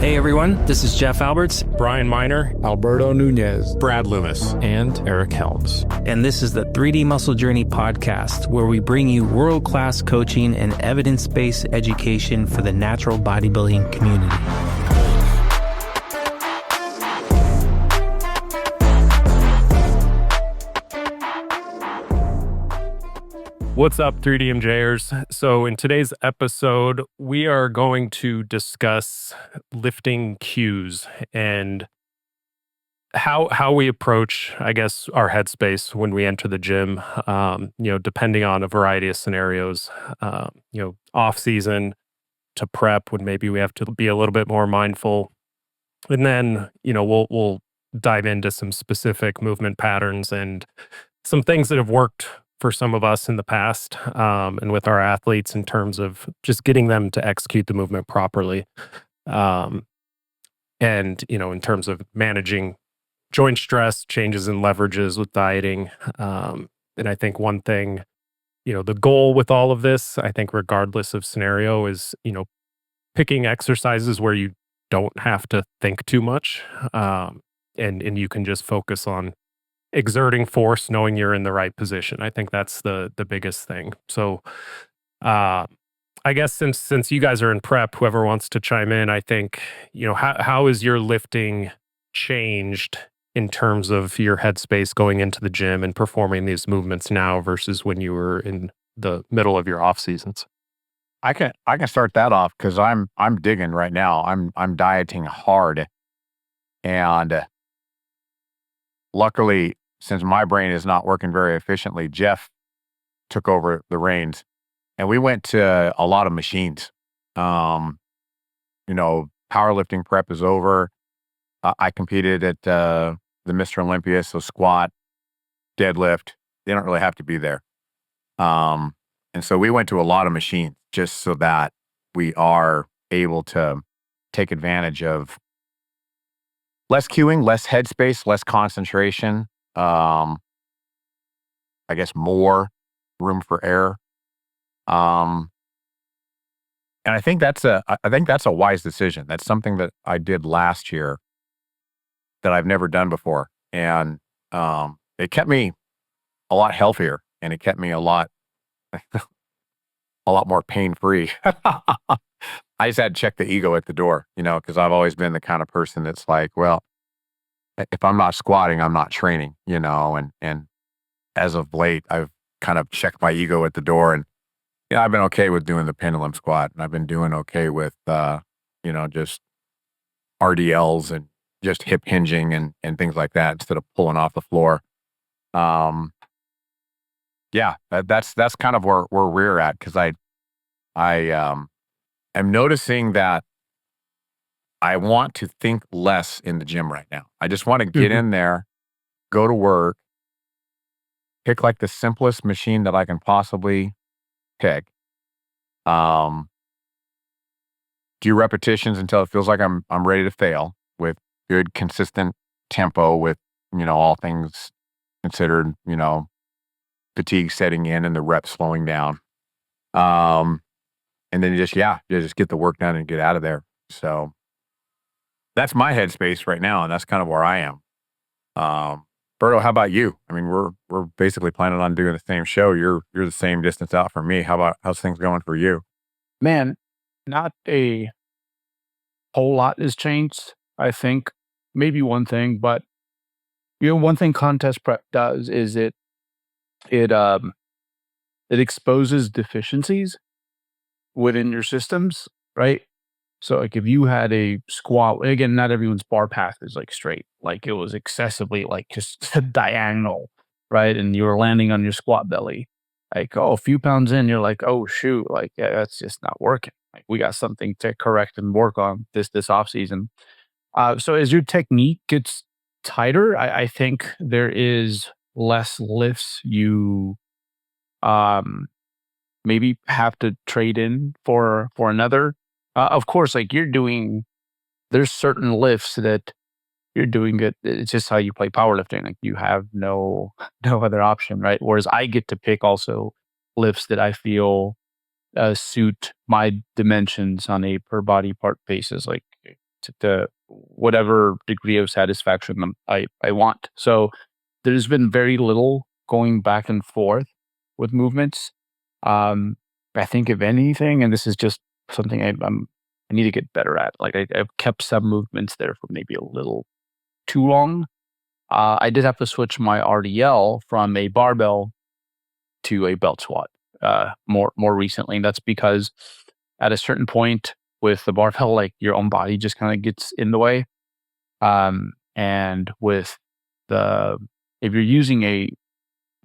Hey everyone, this is Jeff Alberts, Brian Miner, Alberto Nunez, Brad Loomis, and Eric Helms. and this is the 3D Muscle Journey podcast, where we bring you world-class coaching and evidence-based education for the natural bodybuilding community. What's up, 3DMJers? So in today's episode, we are going to discuss lifting cues and how we approach, I guess, our headspace when we enter the gym, depending on a variety of scenarios, off season to prep when maybe we have to be a little bit more mindful. And then, we'll dive into some specific movement patterns and some things that have worked for some of us in the past, and with our athletes in terms of just getting them to execute the movement properly. In terms of managing joint stress, changes in leverages with dieting. And I think one thing, the goal with all of this, I think regardless of scenario, is, picking exercises where you don't have to think too much. And you can just focus on exerting force, knowing you're in the right position. I think that's the biggest thing. So I guess since you guys are in prep, whoever wants to chime in, I think, how is your lifting changed in terms of your headspace going into the gym and performing these movements now versus when you were in the middle of your off seasons? I can start that off because I'm digging right now. I'm dieting hard, and luckily, since my brain is not working very efficiently, Jeff took over the reins, and we went to a lot of machines. Powerlifting prep is over. I competed at the Mr. Olympia, so squat, deadlift, they don't really have to be there. And so we went to a lot of machines just so that we are able to take advantage of less cueing, less headspace, less concentration. I guess more room for error. And I think that's a wise decision. That's something that I did last year that I've never done before. And it kept me a lot healthier, and it kept me a lot more pain-free. I just had to check the ego at the door, because I've always been the kind of person that's like, well, if I'm not squatting, I'm not training, and as of late, I've kind of checked my ego at the door, and I've been okay with doing the pendulum squat, and I've been doing okay with, just RDLs and just hip hinging and things like that instead of pulling off the floor. That's kind of where we're at, because I am noticing that I want to think less in the gym right now. I just want to get in there, go to work, pick like the simplest machine that I can possibly pick. Do repetitions until it feels like I'm ready to fail with good, consistent tempo with, all things considered, fatigue setting in and the reps slowing down. And then just get the work done and get out of there. So that's my headspace right now, and that's kind of where I am. Berto, how about you? I mean, we're basically planning on doing the same show. You're the same distance out from me. How's things going for you? Man, not a whole lot has changed. I think maybe one thing, but one thing contest prep does is it exposes deficiencies within your systems, right? So like if you had a squat, again, not everyone's bar path is like straight, like it was excessively like just diagonal, right? And you were landing on your squat belly, like, a few pounds in, you're like, oh shoot, like, yeah, that's just not working. Like we got something to correct and work on this off season. So as your technique gets tighter, I think there is less lifts you maybe have to trade in for another. Of course, like there's certain lifts that you're doing it. It's just how you play powerlifting. Like you have no other option, right? Whereas I get to pick also lifts that I feel suit my dimensions on a per body part basis. Like to whatever degree of satisfaction I want. So there's been very little going back and forth with movements. I think if anything, and this is just something I need to get better at. Like I've kept some movements there for maybe a little too long. I did have to switch my RDL from a barbell to a belt squat more recently. And that's because at a certain point with the barbell, like your own body just kind of gets in the way. And with if you're using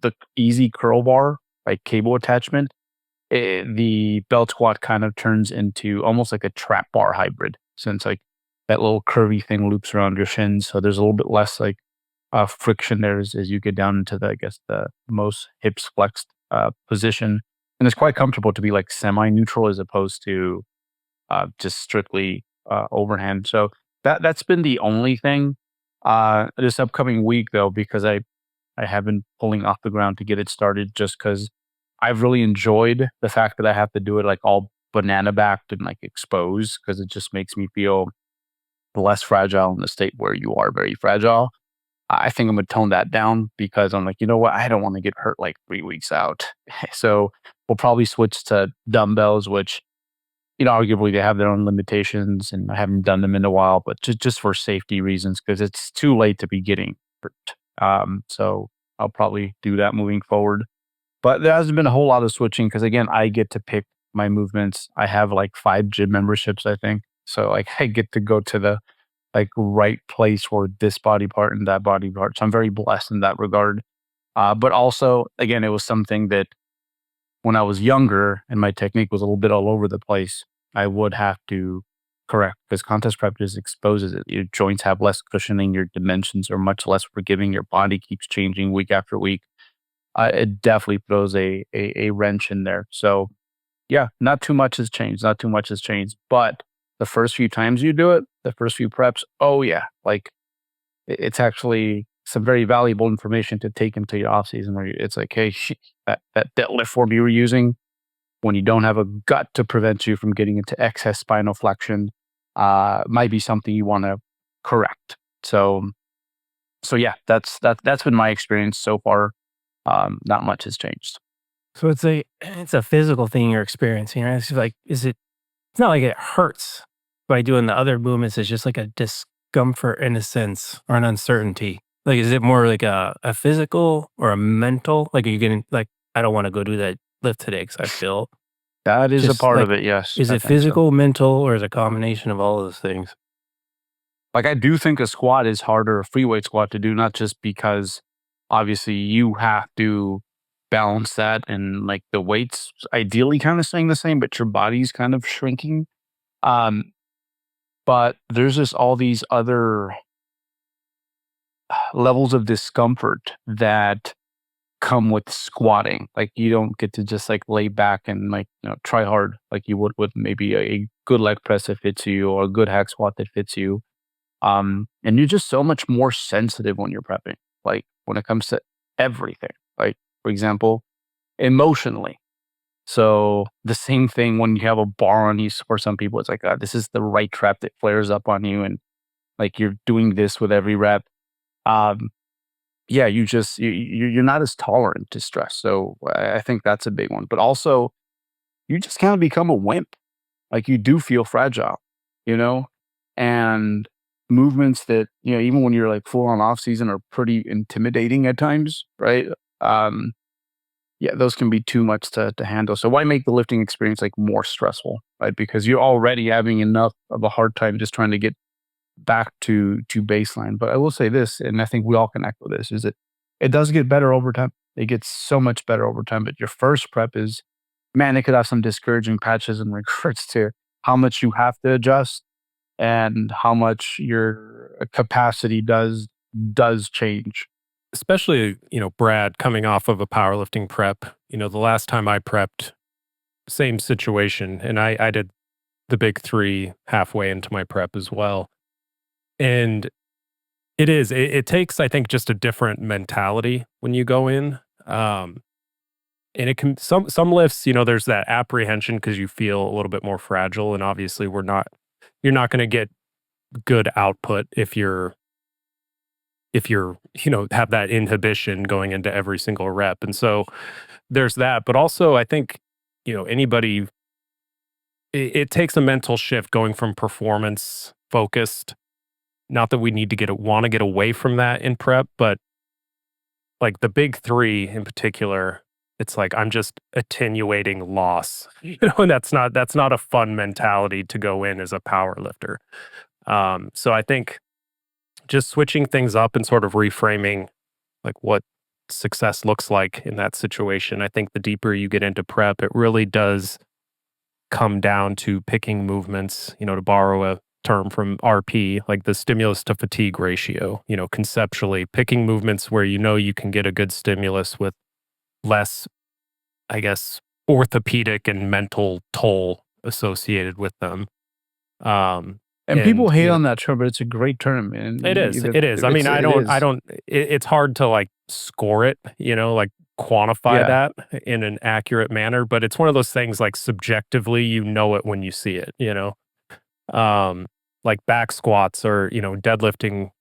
the easy curl bar, like cable attachment, the belt squat kind of turns into almost like a trap bar hybrid, since like that little curvy thing loops around your shins. So there's a little bit less like friction there as you get down into the most hips flexed position. And it's quite comfortable to be like semi-neutral as opposed to just strictly overhand. So that's been the only thing this upcoming week though, because I have been pulling off the ground to get it started, just because I've really enjoyed the fact that I have to do it like all banana backed and like exposed, because it just makes me feel less fragile in the state where you are very fragile. I think I'm gonna tone that down, because I'm like, you know what? I don't want to get hurt like 3 weeks out. So we'll probably switch to dumbbells, which, arguably they have their own limitations, and I haven't done them in a while, but just for safety reasons, because it's too late to be getting hurt. So I'll probably do that moving forward. But there hasn't been a whole lot of switching, because again, I get to pick my movements. I have like 5 gym memberships, I think. So like I get to go to the like right place for this body part and that body part. So I'm very blessed in that regard. But also, again, it was something that when I was younger and my technique was a little bit all over the place, I would have to correct, because contest prep just exposes it. Your joints have less cushioning, your dimensions are much less forgiving, your body keeps changing week after week. It definitely throws a wrench in there. So yeah, not too much has changed. Not too much has changed. But the first few times you do it, the first few preps, oh yeah, like it's actually some very valuable information to take into your off season, where it's like, hey, that deadlift form you were using when you don't have a gut to prevent you from getting into excess spinal flexion might be something you want to correct. So yeah, that's been my experience so far. Not much has changed. So it's a physical thing you're experiencing, right? It's like, it's not like it hurts by doing the other movements. It's just like a discomfort in a sense, or an uncertainty. Like, is it more like a physical or a mental? Like, are you getting like, I don't want to go do that lift today because I feel That is a just part like, of it, yes. is I it think so. physical, mental, or is it a combination of all of those things? Like, I do think a squat is harder, a free weight squat, to do, not just because obviously you have to balance that, and like the weights ideally kind of staying the same, but your body's kind of shrinking. But there's just all these other levels of discomfort that come with squatting. Like, you don't get to just like lay back and like, try hard like you would with maybe a good leg press that fits you, or a good hack squat that fits you. And you're just so much more sensitive when you're prepping, like when it comes to everything, like for example, emotionally. So the same thing when you have a bar on you, for some people, it's like, this is the right rep that flares up on you. And like, you're doing this with every rep. Yeah, you're not as tolerant to stress. So I think that's a big one, but also you just kind of become a wimp. Like, you do feel fragile, and movements that, even when you're like full on off season, are pretty intimidating at times, right? Yeah, those can be too much to handle. So why make the lifting experience like more stressful, right? Because you're already having enough of a hard time just trying to get back to baseline. But I will say this, and I think we all can echo this, is that it does get better over time. It gets so much better over time. But your first prep is, man, it could have some discouraging patches in regards to how much you have to adjust and how much your capacity does change. Especially, Brad coming off of a powerlifting prep. The last time I prepped, same situation. And I did the big 3 halfway into my prep as well. And it takes, I think, just a different mentality when you go in. And it can, some lifts, there's that apprehension because you feel a little bit more fragile. And obviously you're not going to get good output if you're have that inhibition going into every single rep. And so there's that. But also I think, anybody, it takes a mental shift going from performance focused. Not that we need to want to get away from that in prep, but like the big three in particular, it's like I'm just attenuating loss. And that's not a fun mentality to go in as a power lifter. So I think just switching things up and sort of reframing like what success looks like in that situation. I think the deeper you get into prep, it really does come down to picking movements, to borrow a term from RP, like the stimulus to fatigue ratio, conceptually picking movements where you can get a good stimulus with less, I guess, orthopedic and mental toll associated with them. And people hate on that term, but it's a great term, man. It is. I mean, it's hard to like score it, like quantify that in an accurate manner, but it's one of those things like subjectively, it when you see it, like back squats or, deadlifting,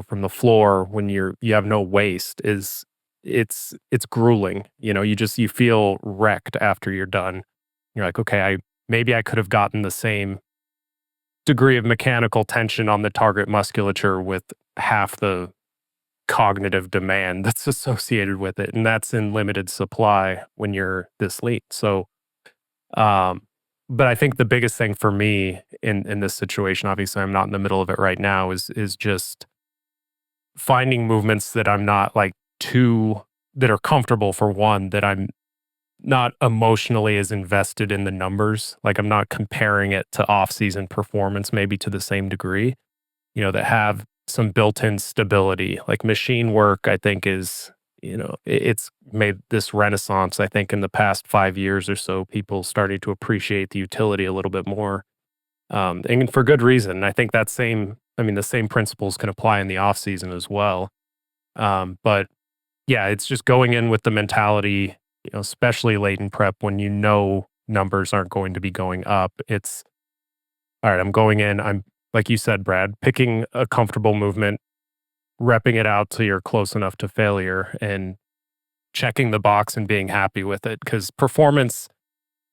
from the floor when you have no waist it's grueling. You feel wrecked after you're done. You're like, okay, maybe I could have gotten the same degree of mechanical tension on the target musculature with half the cognitive demand that's associated with it. And that's in limited supply when you're this lean. So, but I think the biggest thing for me in this situation, obviously I'm not in the middle of it right now, is just finding movements that I'm not like that are comfortable for one, that I'm not emotionally as invested in the numbers. Like I'm not comparing it to off-season performance, maybe to the same degree, that have some built-in stability. Like machine work, I think is, it's made this renaissance, I think in the past 5 years or so, people starting to appreciate the utility a little bit more. And for good reason. I think the same principles can apply in the off-season as well. But yeah, it's just going in with the mentality, especially late in prep when numbers aren't going to be going up. It's all right, I'm going in, I'm like you said, Brad, picking a comfortable movement, repping it out till you're close enough to failure and checking the box and being happy with it. Because performance,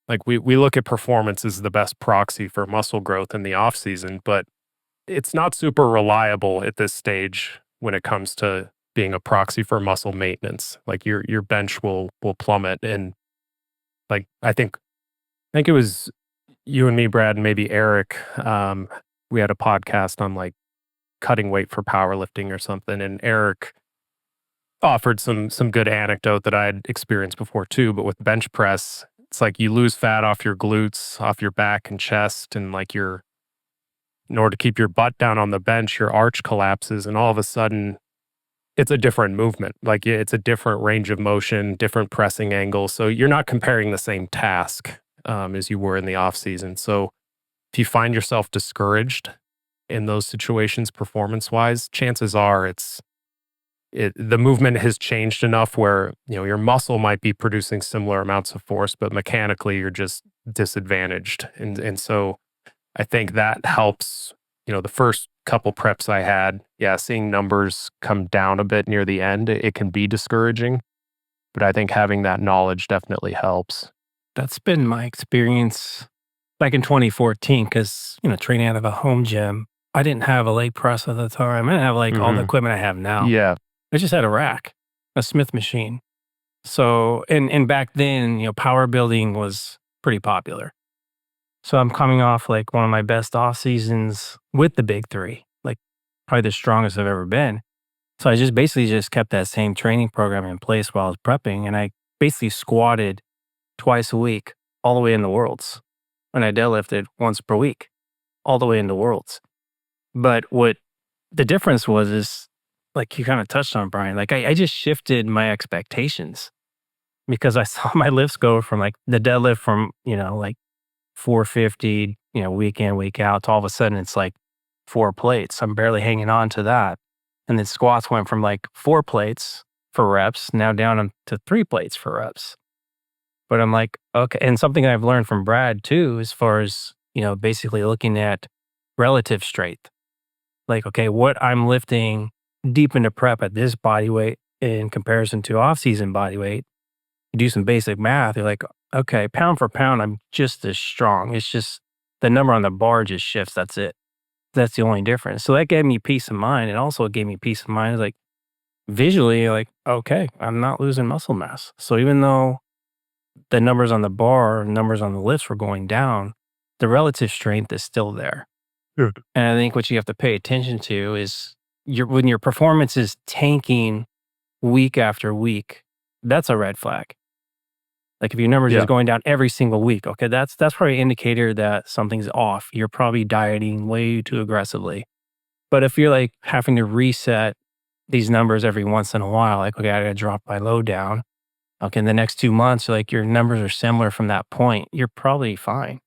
like we look at performance as the best proxy for muscle growth in the off season, but it's not super reliable at this stage when it comes to being a proxy for muscle maintenance. Like your bench will plummet. And like I think it was you and me, Brad, and maybe Eric. We had a podcast on like cutting weight for powerlifting or something, and Eric offered some good anecdote that I had experienced before too. But with bench press, it's like you lose fat off your glutes, off your back and chest, and like in order to keep your butt down on the bench, your arch collapses, and all of a sudden it's a different movement. Like it's a different range of motion, different pressing angle. So you're not comparing the same task as you were in the off season. So if you find yourself discouraged in those situations, performance wise, chances are the movement has changed enough where, your muscle might be producing similar amounts of force, but mechanically you're just disadvantaged. And so I think that helps. The first couple preps I had, seeing numbers come down a bit near the end, it can be discouraging, but I think having that knowledge definitely helps. That's been my experience back in 2014, because, training out of a home gym, I didn't have a leg press at the time. I didn't have like all the equipment I have now. Yeah. I just had a rack, a Smith machine. So, and back then, power building was pretty popular. So I'm coming off like one of my best off seasons with the big three, like probably the strongest I've ever been. So I just basically kept that same training program in place while I was prepping. And I basically squatted twice a week, all the way in the worlds. And I deadlifted once per week, all the way into worlds. But what the difference was is, like you kind of touched on, Brian, like I just shifted my expectations because I saw my lifts go from like the deadlift from, like 450, week in, week out, to all of a sudden it's like 4 plates. I'm barely hanging on to that. And then squats went from like 4 plates for reps, now down to 3 plates for reps. But I'm like, okay. And something I've learned from Brad too, as far as, basically looking at relative strength. Like, okay, what I'm lifting deep into prep at this body weight in comparison to off-season body weight, you do some basic math, you're like, okay, pound for pound, I'm just as strong. It's just the number on the bar just shifts. That's it. That's the only difference. So that gave me peace of mind. And also it gave me peace of mind. Like visually, like, okay, I'm not losing muscle mass. So even though the numbers on the bar, numbers on the lifts were going down, the relative strength is still there. Yeah. And I think what you have to pay attention to is when your performance is tanking week after week, that's a red flag. Like if your numbers is going down every single week, okay, that's probably an indicator that something's off. You're probably dieting way too aggressively. But if you're like having to reset these numbers every once in a while, like, okay, I gotta drop my load down. Okay, in the next 2 months, like your numbers are similar from that point, you're probably fine.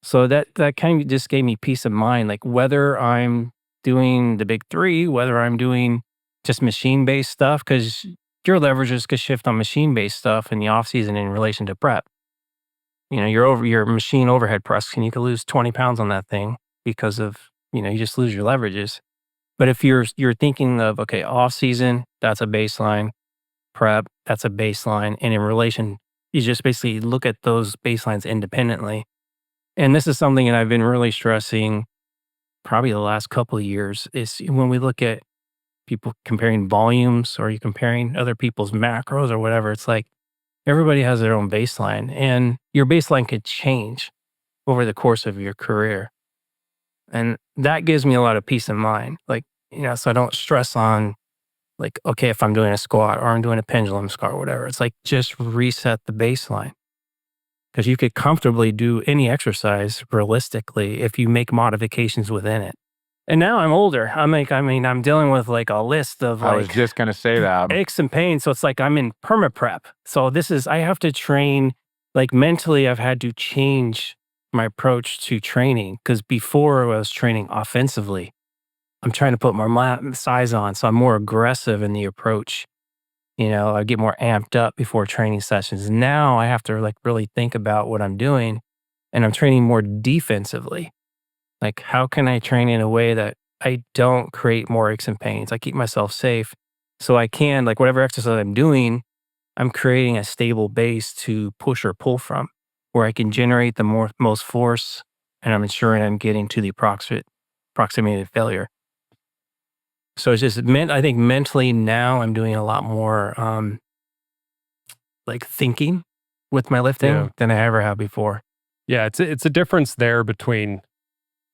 So that kind of just gave me peace of mind, like whether I'm doing the big three, whether I'm doing just machine-based stuff, because your leverages could shift on machine-based stuff in the off season in relation to prep. You know, your machine overhead press, and you could lose 20 pounds on that thing because of, you just lose your leverages. But if you're thinking of, okay, off season, that's a baseline, prep, that's a baseline, and in relation, you just basically look at those baselines independently. And this is something that I've been really stressing probably the last couple of years is when we look at people comparing volumes or you comparing other people's macros or whatever, it's like everybody has their own baseline and your baseline could change over the course of your career. And that gives me a lot of peace of mind. Like, so I don't stress on like, okay, if I'm doing a squat or I'm doing a pendulum squat or whatever, it's like just reset the baseline. Because you could comfortably do any exercise realistically if you make modifications within it. And now I'm older. I'm dealing with like a list of I was just going to say that. aches and pains. So it's like I'm in perma prep. So I have to train, like mentally, I've had to change my approach to training because before I was training offensively. I'm trying to put more size on. So I'm more aggressive in the approach. I get more amped up before training sessions. Now I have to like really think about what I'm doing and I'm training more defensively. Like, how can I train in a way that I don't create more aches and pains? I keep myself safe so I can, like, whatever exercise I'm doing, I'm creating a stable base to push or pull from where I can generate the most force and I'm ensuring I'm getting to the proximity of failure. So it's just I think mentally now I'm doing a lot more like thinking with my lifting than I ever have before. Yeah, it's a difference there between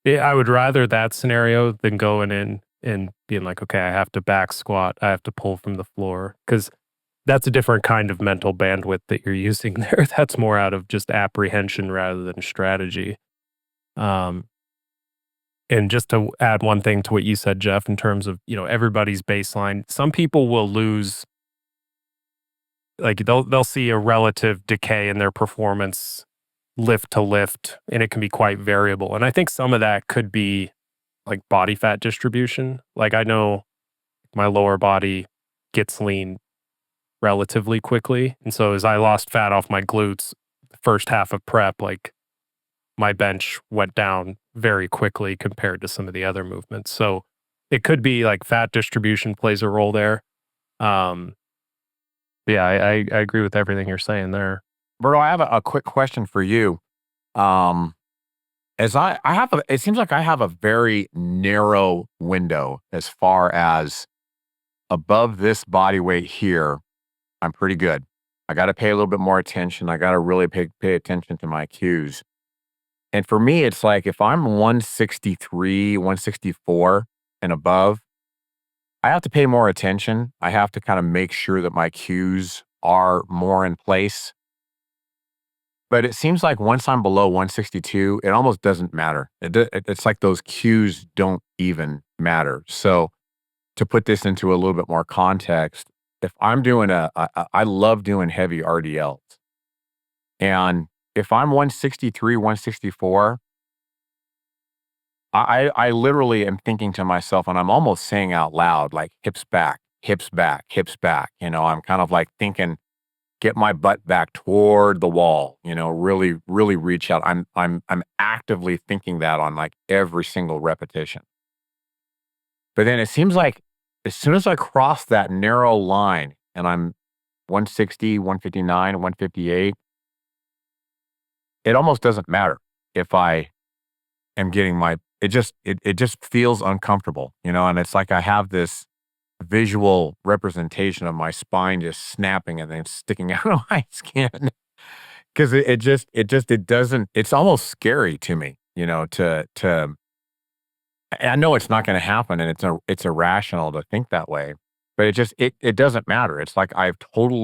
I would rather that scenario than going in and being like, okay, I have to back squat, I have to pull from the floor, because that's a different kind of mental bandwidth that you're using there. That's more out of just apprehension rather than strategy. And just to add one thing to what you said, Jeff, in terms of, everybody's baseline, some people will lose, like they'll see a relative decay in their performance lift to lift, and it can be quite variable. And I think some of that could be like body fat distribution. Like I know my lower body gets lean relatively quickly. And so as I lost fat off my glutes, the first half of prep, like my bench went down very quickly compared to some of the other movements. So it could be like fat distribution plays a role there. Yeah, I agree with everything you're saying there. Berto, I have a quick question for you. As it seems like I have a very narrow window as far as above this body weight here, I'm pretty good. I got to pay a little bit more attention. I got to really pay attention to my cues. And for me, it's like if I'm 163, 164 and above, I have to pay more attention. I have to kind of make sure that my cues are more in place. But it seems like once I'm below 162, it almost doesn't matter. It's like those cues don't even matter. So to put this into a little bit more context, if I'm doing I love doing heavy RDLs. And if I'm 163, 164, I literally am thinking to myself, and I'm almost saying out loud, like hips back, hips back, hips back. I'm kind of like thinking get my butt back toward the wall, really, really reach out. I'm actively thinking that on like every single repetition. But then it seems like as soon as I cross that narrow line and I'm 160, 159, 158, it almost doesn't matter if I am getting it just feels uncomfortable, and it's like I have this visual representation of my spine just snapping and then sticking out of my skin. Cause it doesn't, it's almost scary to me, I know it's not going to happen and it's irrational to think that way, but it doesn't matter. It's like I don't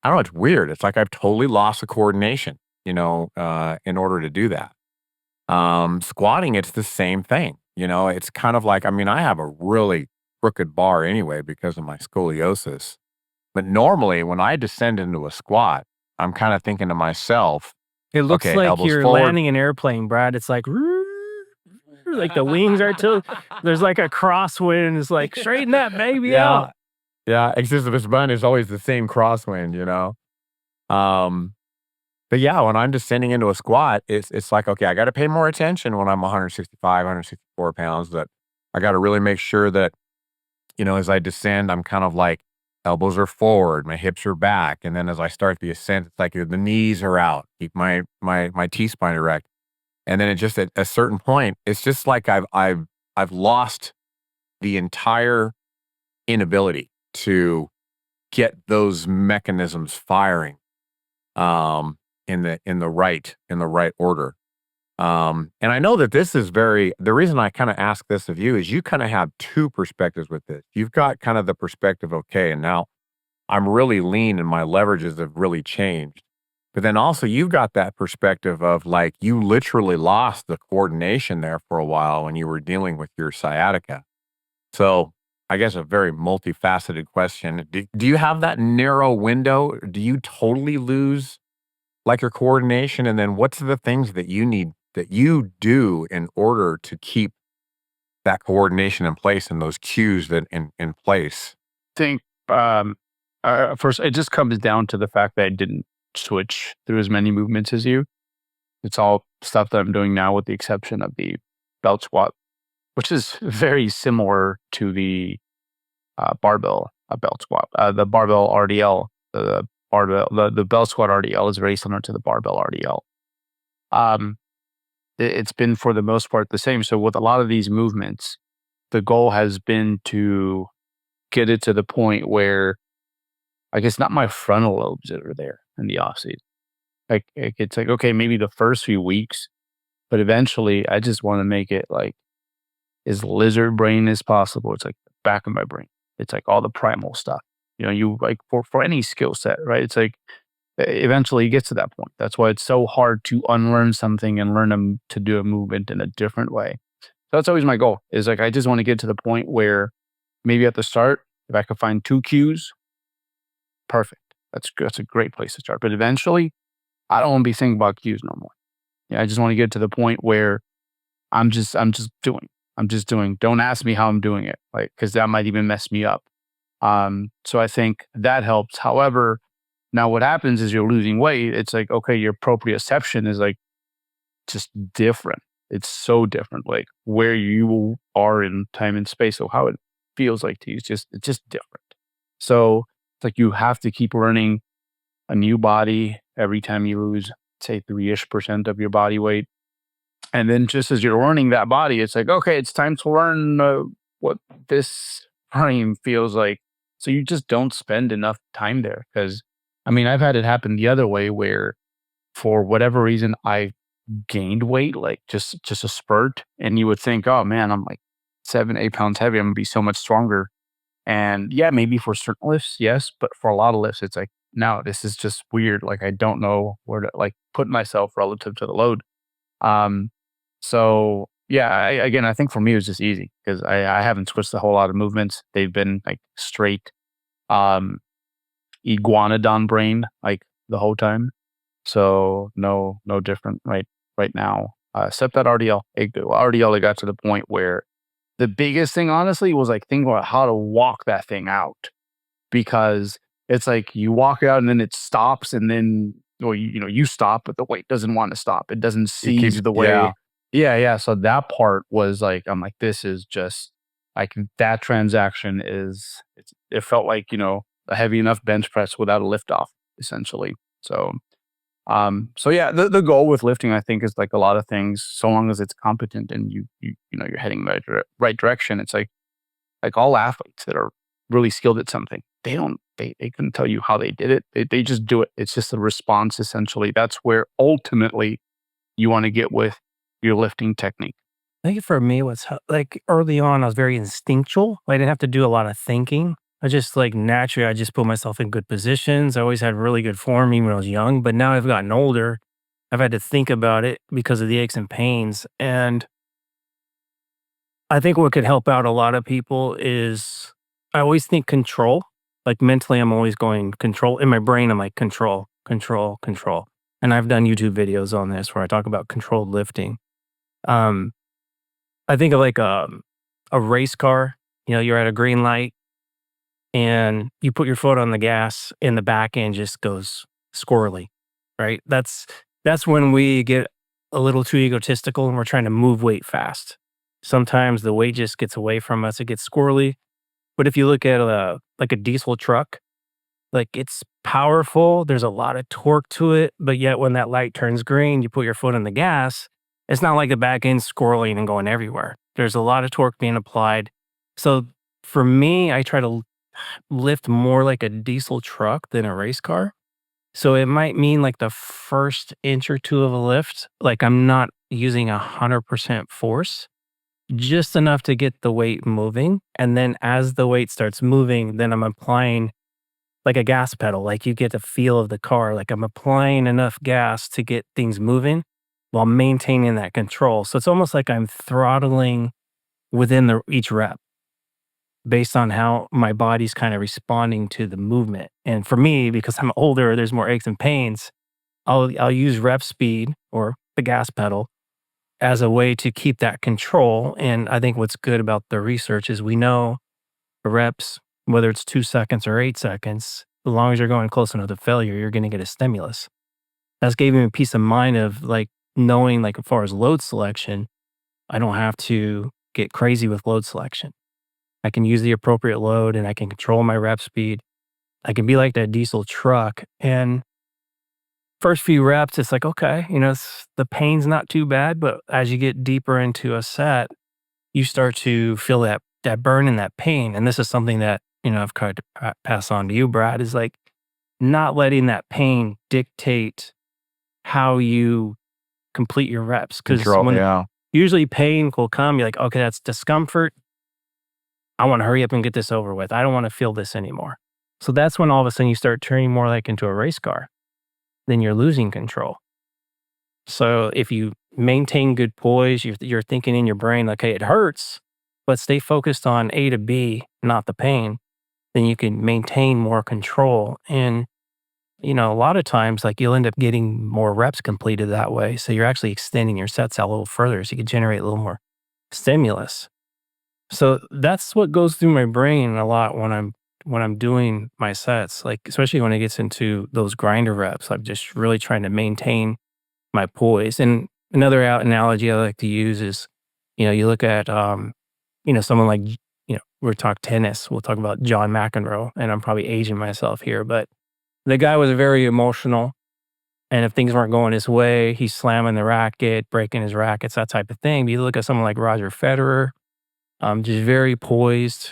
know, it's weird. It's like I've totally lost the coordination, in order to do that. Squatting, it's the same thing. It's kind of like, I have a really crooked bar anyway because of my scoliosis. But normally when I descend into a squat, I'm kind of thinking to myself, It looks okay, like elbows you're forward. landing an airplane, Brad. It's like the wings are there's like a crosswind. It's like straighten that baby out. Yeah. It's just this button is always the same crosswind, But yeah, when I'm descending into a squat, it's like, okay, I got to pay more attention when I'm 165, 164 pounds. That I got to really make sure that, as I descend, I'm kind of like elbows are forward, my hips are back, and then as I start the ascent, it's like the knees are out, keep my T-spine erect, and then it just at a certain point, it's just like I've lost the entire inability to get those mechanisms firing. In the right order. And I know that this is the reason I kind of ask this of you is you kind of have two perspectives with this. You've got kind of the perspective, okay, and now I'm really lean and my leverages have really changed. But then also you've got that perspective of like, you literally lost the coordination there for a while when you were dealing with your sciatica. So I guess a very multifaceted question. Do you have that narrow window? Do you totally lose like your coordination? And then what's the things that you do in order to keep that coordination in place and those cues that in place? I think first, it just comes down to the fact that I didn't switch through as many movements as you. It's all stuff that I'm doing now with the exception of the belt squat, which is very similar to the barbell belt squat. The barbell RDL, the belt squat RDL is very similar to the barbell RDL. It's been for the most part the same. So with a lot of these movements, the goal has been to get it to the point where, I guess, not my frontal lobes that are there in the offseason. Like it's like, okay, maybe the first few weeks, but eventually I just want to make it like as lizard brain as possible. It's like the back of my brain. It's like all the primal stuff. You like for any skill set, right? It's like eventually it gets to that point. That's why it's so hard to unlearn something and learn to do a movement in a different way. So that's always my goal, is like I just want to get to the point where maybe at the start, if I could find 2 cues, perfect. That's a great place to start. But eventually, I don't want to be thinking about cues no more. Yeah, I just want to get to the point where I'm just doing. I'm just doing. Don't ask me how I'm doing it, like, because that might even mess me up. So I think that helps. However, now what happens is you're losing weight. It's like, okay, your proprioception is like just different. It's so different, like where you are in time and space. So how it feels like to you, it's just different. So it's like you have to keep learning a new body every time you lose, say 3-ish% of your body weight. And then just as you're learning that body, it's like, okay, it's time to learn what this frame feels like. So you just don't spend enough time there. Because, I've had it happen the other way where for whatever reason, I gained weight, like just a spurt. And you would think, oh man, I'm like 7-8 pounds heavy. I'm going to be so much stronger. And yeah, maybe for certain lifts, yes. But for a lot of lifts, it's like, no, this is just weird. Like, I don't know where to like put myself relative to the load. So yeah, I think for me, it was just easy because I haven't switched a whole lot of movements. They've been like straight, iguanodon brain, like the whole time. So no different right now, except that RDL. RDL, it got to the point where the biggest thing, honestly, was like thinking about how to walk that thing out, because It's like you walk out and then it stops, and then you stop, but the weight doesn't want to stop. It doesn't seize the way. Yeah. So that part was like, I'm like, this is just like that transaction it felt like, a heavy enough bench press without a lift off, essentially. So yeah, the goal with lifting, I think, is like a lot of things, so long as it's competent and you're heading in the right direction. It's like all athletes that are really skilled at something, they couldn't tell you how they did it. They just do it. It's just a response, essentially. That's where ultimately you want to get with your lifting technique. I think for me, like early on, I was very instinctual. I didn't have to do a lot of thinking. I just like naturally, I just put myself in good positions. I always had really good form even when I was young. But now I've gotten older, I've had to think about it because of the aches and pains. And I think what could help out a lot of people is I always think control. Like mentally, I'm always going control. In my brain, I'm like control, control, control. And I've done YouTube videos on this where I talk about controlled lifting. Um, I think of like a race car. You're at a green light and you put your foot on the gas and the back end just goes squirrely, right? That's when we get a little too egotistical and we're trying to move weight fast. Sometimes the weight just gets away from us. It gets squirrely. But if you look at like a diesel truck, like it's powerful. There's a lot of torque to it. But yet when that light turns green, you put your foot on the gas, it's not like the back end squirreling and going everywhere. There's a lot of torque being applied. So for me, I try to lift more like a diesel truck than a race car. So it might mean like the first inch or two of a lift, like I'm not using 100% force, just enough to get the weight moving. And then as the weight starts moving, then I'm applying like a gas pedal, like you get the feel of the car, like I'm applying enough gas to get things moving while maintaining that control. So it's almost like I'm throttling within each rep based on how my body's kind of responding to the movement. And for me, because I'm older, there's more aches and pains, I'll use rep speed or the gas pedal as a way to keep that control. And I think what's good about the research is we know the reps, whether it's 2 seconds or 8 seconds, as long as you're going close enough to failure, you're going to get a stimulus. That's gave me a peace of mind of like knowing, like as far as load selection, I don't have to get crazy with load selection. I can use the appropriate load and I can control my rep speed. I can be like that diesel truck. And first few reps, it's like, okay, the pain's not too bad. But as you get deeper into a set, you start to feel that burn and that pain. And this is something that, I've tried to pass on to you, Brad, is like not letting that pain dictate how you complete your reps. Because usually pain will come, you're like, okay, that's discomfort. I want to hurry up and get this over with. I don't want to feel this anymore. So that's when all of a sudden you start turning more like into a race car. Then you're losing control. So if you maintain good poise, you're thinking in your brain, okay, it hurts, but stay focused on A to B, not the pain, then you can maintain more control. And, a lot of times, like you'll end up getting more reps completed that way. So you're actually extending your sets out a little further so you can generate a little more stimulus. So that's what goes through my brain a lot when I'm doing my sets, like especially when it gets into those grinder reps. I'm just really trying to maintain my poise. And another analogy I like to use is, you look at, someone like, we're talking tennis. We'll talk about John McEnroe, and I'm probably aging myself here, but the guy was very emotional. And if things weren't going his way, he's slamming the racket, breaking his rackets, that type of thing. But you look at someone like Roger Federer, just very poised,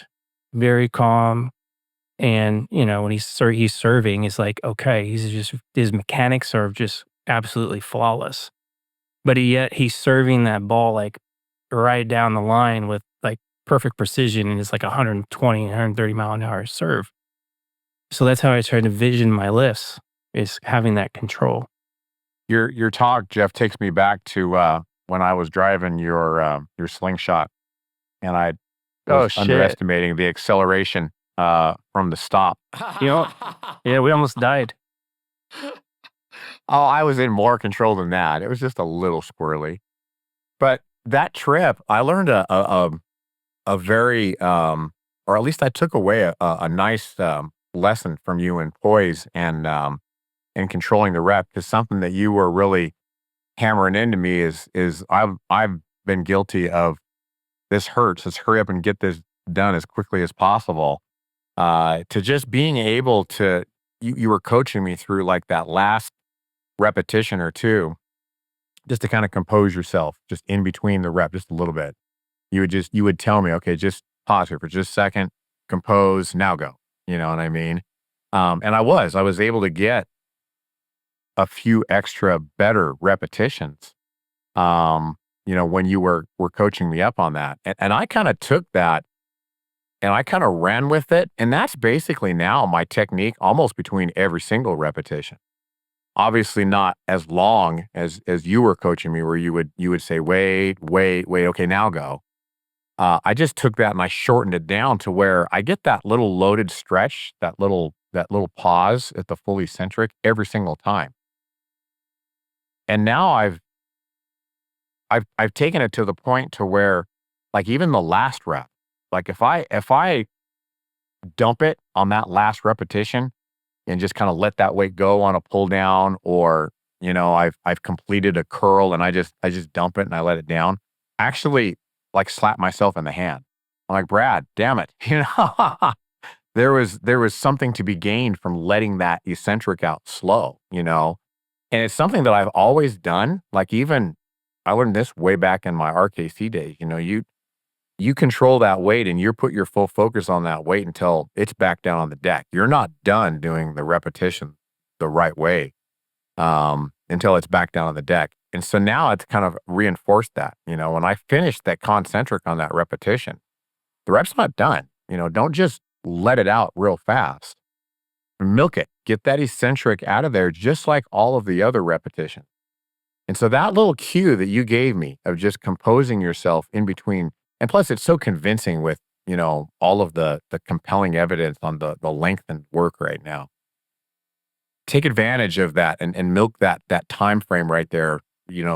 very calm. And, when he's serving, it's like, okay, his mechanics are just absolutely flawless. But yet he's serving that ball like right down the line with like perfect precision. And it's like 120, 130 mile an hour serve. So that's how I try to vision my lifts, is having that control. Your talk, Jeff, takes me back to when I was driving your slingshot, and I was underestimating the acceleration from the stop. Yeah, we almost died. Oh, I was in more control than that. It was just a little squirrely. But that trip, I learned a very, or at least I took away a nice lesson from you in poise and controlling the rep, because something that you were really hammering into me is I've been guilty of, this hurts. Let's hurry up and get this done as quickly as possible. To just being able to, you were coaching me through like that last repetition or two, just to kind of compose yourself, just in between the rep, just a little bit. You would tell me, okay, just pause here for just a second, compose, now go. You know what I mean? And I was able to get a few extra better repetitions. When you were coaching me up on that. And I kind of took that and I kind of ran with it. And that's basically now my technique almost between every single repetition. Obviously not as long as you were coaching me, where you would say, wait, okay, now go. I just took that and I shortened it down to where I get that little loaded stretch, that little pause at the full eccentric every single time. And now I've taken it to the point to where, like, even the last rep, like if I dump it on that last repetition and just kind of let that weight go on a pull down, or, I've completed a curl and I just dump it and I let it down, I actually like slap myself in the hand. I'm like, Brad, damn it. There was something to be gained from letting that eccentric out slow, and it's something that I've always done. Like, even I learned this way back in my RKC days. You control that weight and you put your full focus on that weight until it's back down on the deck. You're not done doing the repetition the right way until it's back down on the deck. And so now it's kind of reinforced that, when I finished that concentric on that repetition, the rep's not done. Don't just let it out real fast. Milk it. Get that eccentric out of there, just like all of the other repetitions. And so that little cue that you gave me of just composing yourself in between, and plus it's so convincing with, all of the compelling evidence on the lengthened work right now. Take advantage of that and milk that time frame right there,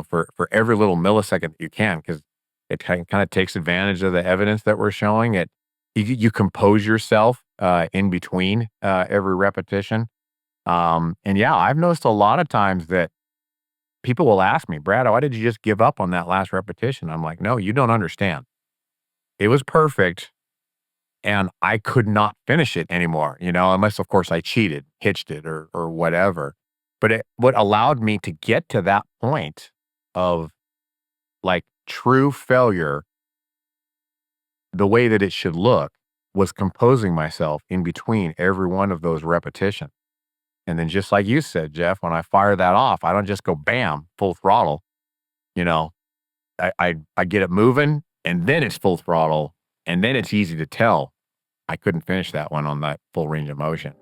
for every little millisecond that you can, because it kind of takes advantage of the evidence that we're showing. You compose yourself in between every repetition. And yeah, I've noticed a lot of times that people will ask me, Brad, why did you just give up on that last repetition? I'm like, no, you don't understand. It was perfect and I could not finish it anymore, unless of course I cheated, hitched it or whatever. But what allowed me to get to that point of like true failure, the way that it should look, was composing myself in between every one of those repetitions. And then, just like you said, Jeff, when I fire that off, I don't just go bam, full throttle. I get it moving, and then it's full throttle, and then it's easy to tell I couldn't finish that one on that full range of motion.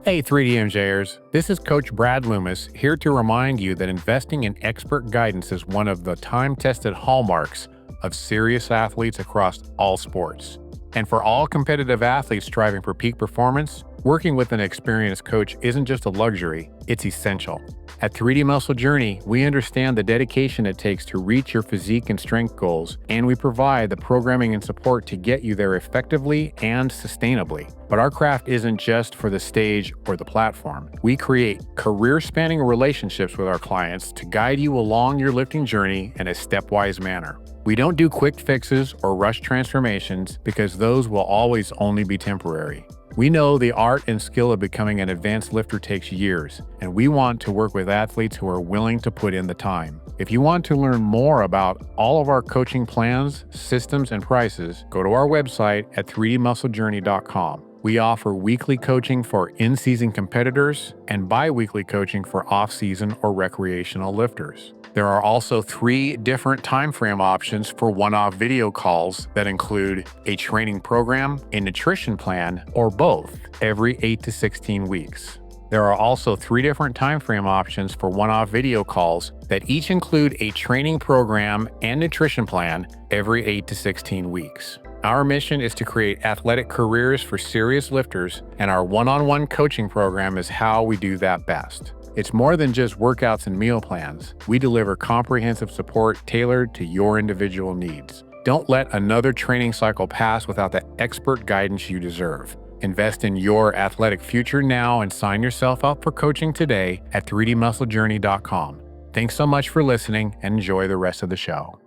Hey, 3DMJers, this is Coach Brad Loomis, here to remind you that investing in expert guidance is one of the time-tested hallmarks of serious athletes across all sports. And for all competitive athletes striving for peak performance, working with an experienced coach isn't just a luxury, it's essential. At 3D Muscle Journey, we understand the dedication it takes to reach your physique and strength goals, and we provide the programming and support to get you there effectively and sustainably. But our craft isn't just for the stage or the platform. We create career-spanning relationships with our clients to guide you along your lifting journey in a stepwise manner. We don't do quick fixes or rush transformations because those will always only be temporary. We know the art and skill of becoming an advanced lifter takes years, and we want to work with athletes who are willing to put in the time. If you want to learn more about all of our coaching plans, systems, and prices, go to our website at 3dmusclejourney.com. We offer weekly coaching for in-season competitors and bi-weekly coaching for off-season or recreational lifters. There are also 3 different time frame options for one-off video calls that include a training program, a nutrition plan, or both every 8 to 16 weeks. There are also 3 different time frame options for one-off video calls that each include a training program and nutrition plan every 8 to 16 weeks. Our mission is to create athletic careers for serious lifters, and our one-on-one coaching program is how we do that best. It's more than just workouts and meal plans. We deliver comprehensive support tailored to your individual needs. Don't let another training cycle pass without the expert guidance you deserve. Invest in your athletic future now and sign yourself up for coaching today at 3dmusclejourney.com. Thanks so much for listening and enjoy the rest of the show.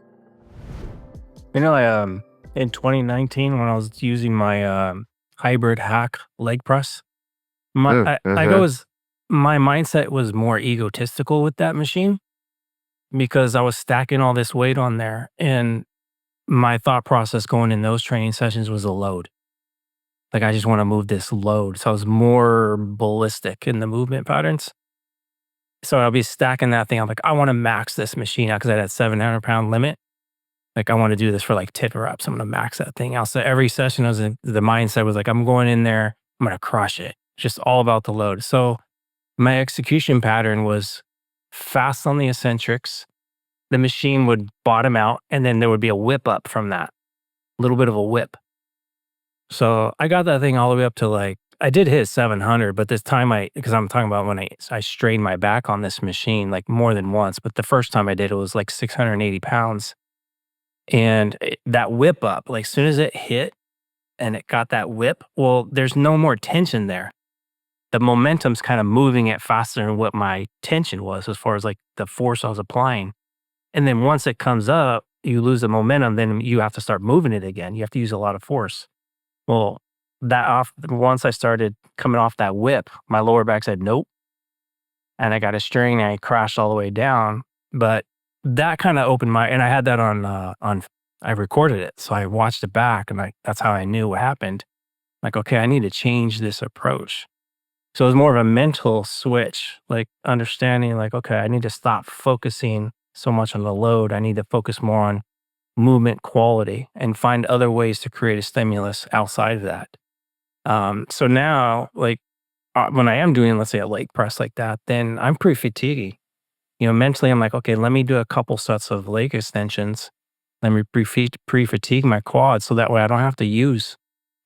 You know, in 2019, when I was using my hybrid hack leg press, my mindset was more egotistical with that machine because I was stacking all this weight on there, and my thought process going in those training sessions was a load. Like, I just want to move this load. So I was more ballistic in the movement patterns. So I'll be stacking that thing. I'm like, I want to max this machine out because I had that 700-pound limit. Like, I want to do this for like 10 reps. I'm going to max that thing out. So every session, the mindset was like, I'm going in there, I'm going to crush it. Just all about the load. So my execution pattern was fast on the eccentrics. The machine would bottom out, and then there would be a whip up from that. A little bit of a whip. So I got that thing all the way up to like, I did hit 700, but this time because I'm talking about when I strained my back on this machine like more than once, but the first time I did it was like 680 pounds. And that whip up, like as soon as it hit and it got that whip, well, there's no more tension there. The momentum's kind of moving it faster than what my tension was as far as like the force I was applying. And then once it comes up, you lose the momentum, then you have to start moving it again. You have to use a lot of force. Well, once I started coming off that whip, my lower back said nope. And I got a strain and I crashed all the way down. But that kind of opened and I had that I recorded it. So I watched it back and that's how I knew what happened. Like, okay, I need to change this approach. So it was more of a mental switch, like understanding like, okay, I need to stop focusing so much on the load. I need to focus more on movement quality and find other ways to create a stimulus outside of that. So now, like when I am doing, let's say a leg press like that, then I'm pretty fatigued. You know, mentally, I'm like, okay, let me do a couple sets of leg extensions. Let me pre-fatigue my quads so that way I don't have to use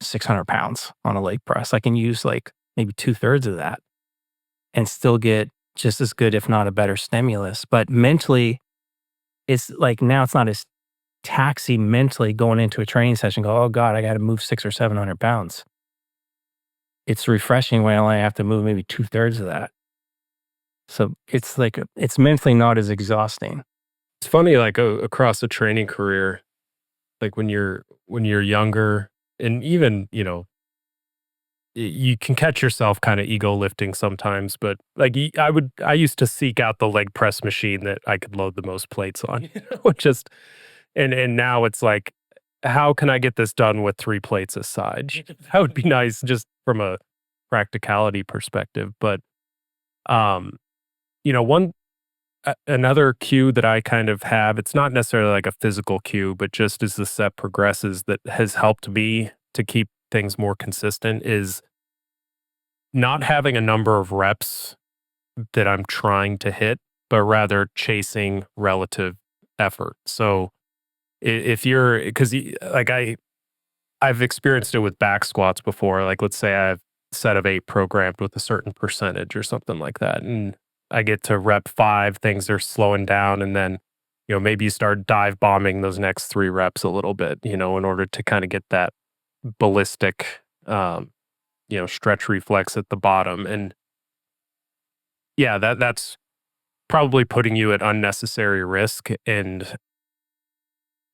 600 pounds on a leg press. I can use like maybe 2/3 of that and still get just as good, if not a better stimulus. But mentally, it's like now it's not as taxi mentally going into a training session, go, oh God, I got to move 600 or 700 pounds. It's refreshing when I only have to move maybe 2/3 of that. So it's like, it's mentally not as exhausting. It's funny, like across a training career, like when you're younger and even, you know, you can catch yourself kind of ego lifting sometimes, but like I used to seek out the leg press machine that I could load the most plates on, you know, just, and now it's like, how can I get this done with 3 plates aside? That would be nice just from a practicality perspective. But, you know, another cue that I kind of have, it's not necessarily like a physical cue, but just as the set progresses that has helped me to keep things more consistent is not having a number of reps that I'm trying to hit, but rather chasing relative effort. So if you're, because like I've experienced it with back squats before. Like let's say I have a set of 8 programmed with a certain percentage or something like that, and I get to rep 5, things are slowing down, and then, you know, maybe you start dive bombing those next 3 reps a little bit, you know, in order to kind of get that ballistic, you know, stretch reflex at the bottom. And yeah, that's probably putting you at unnecessary risk. And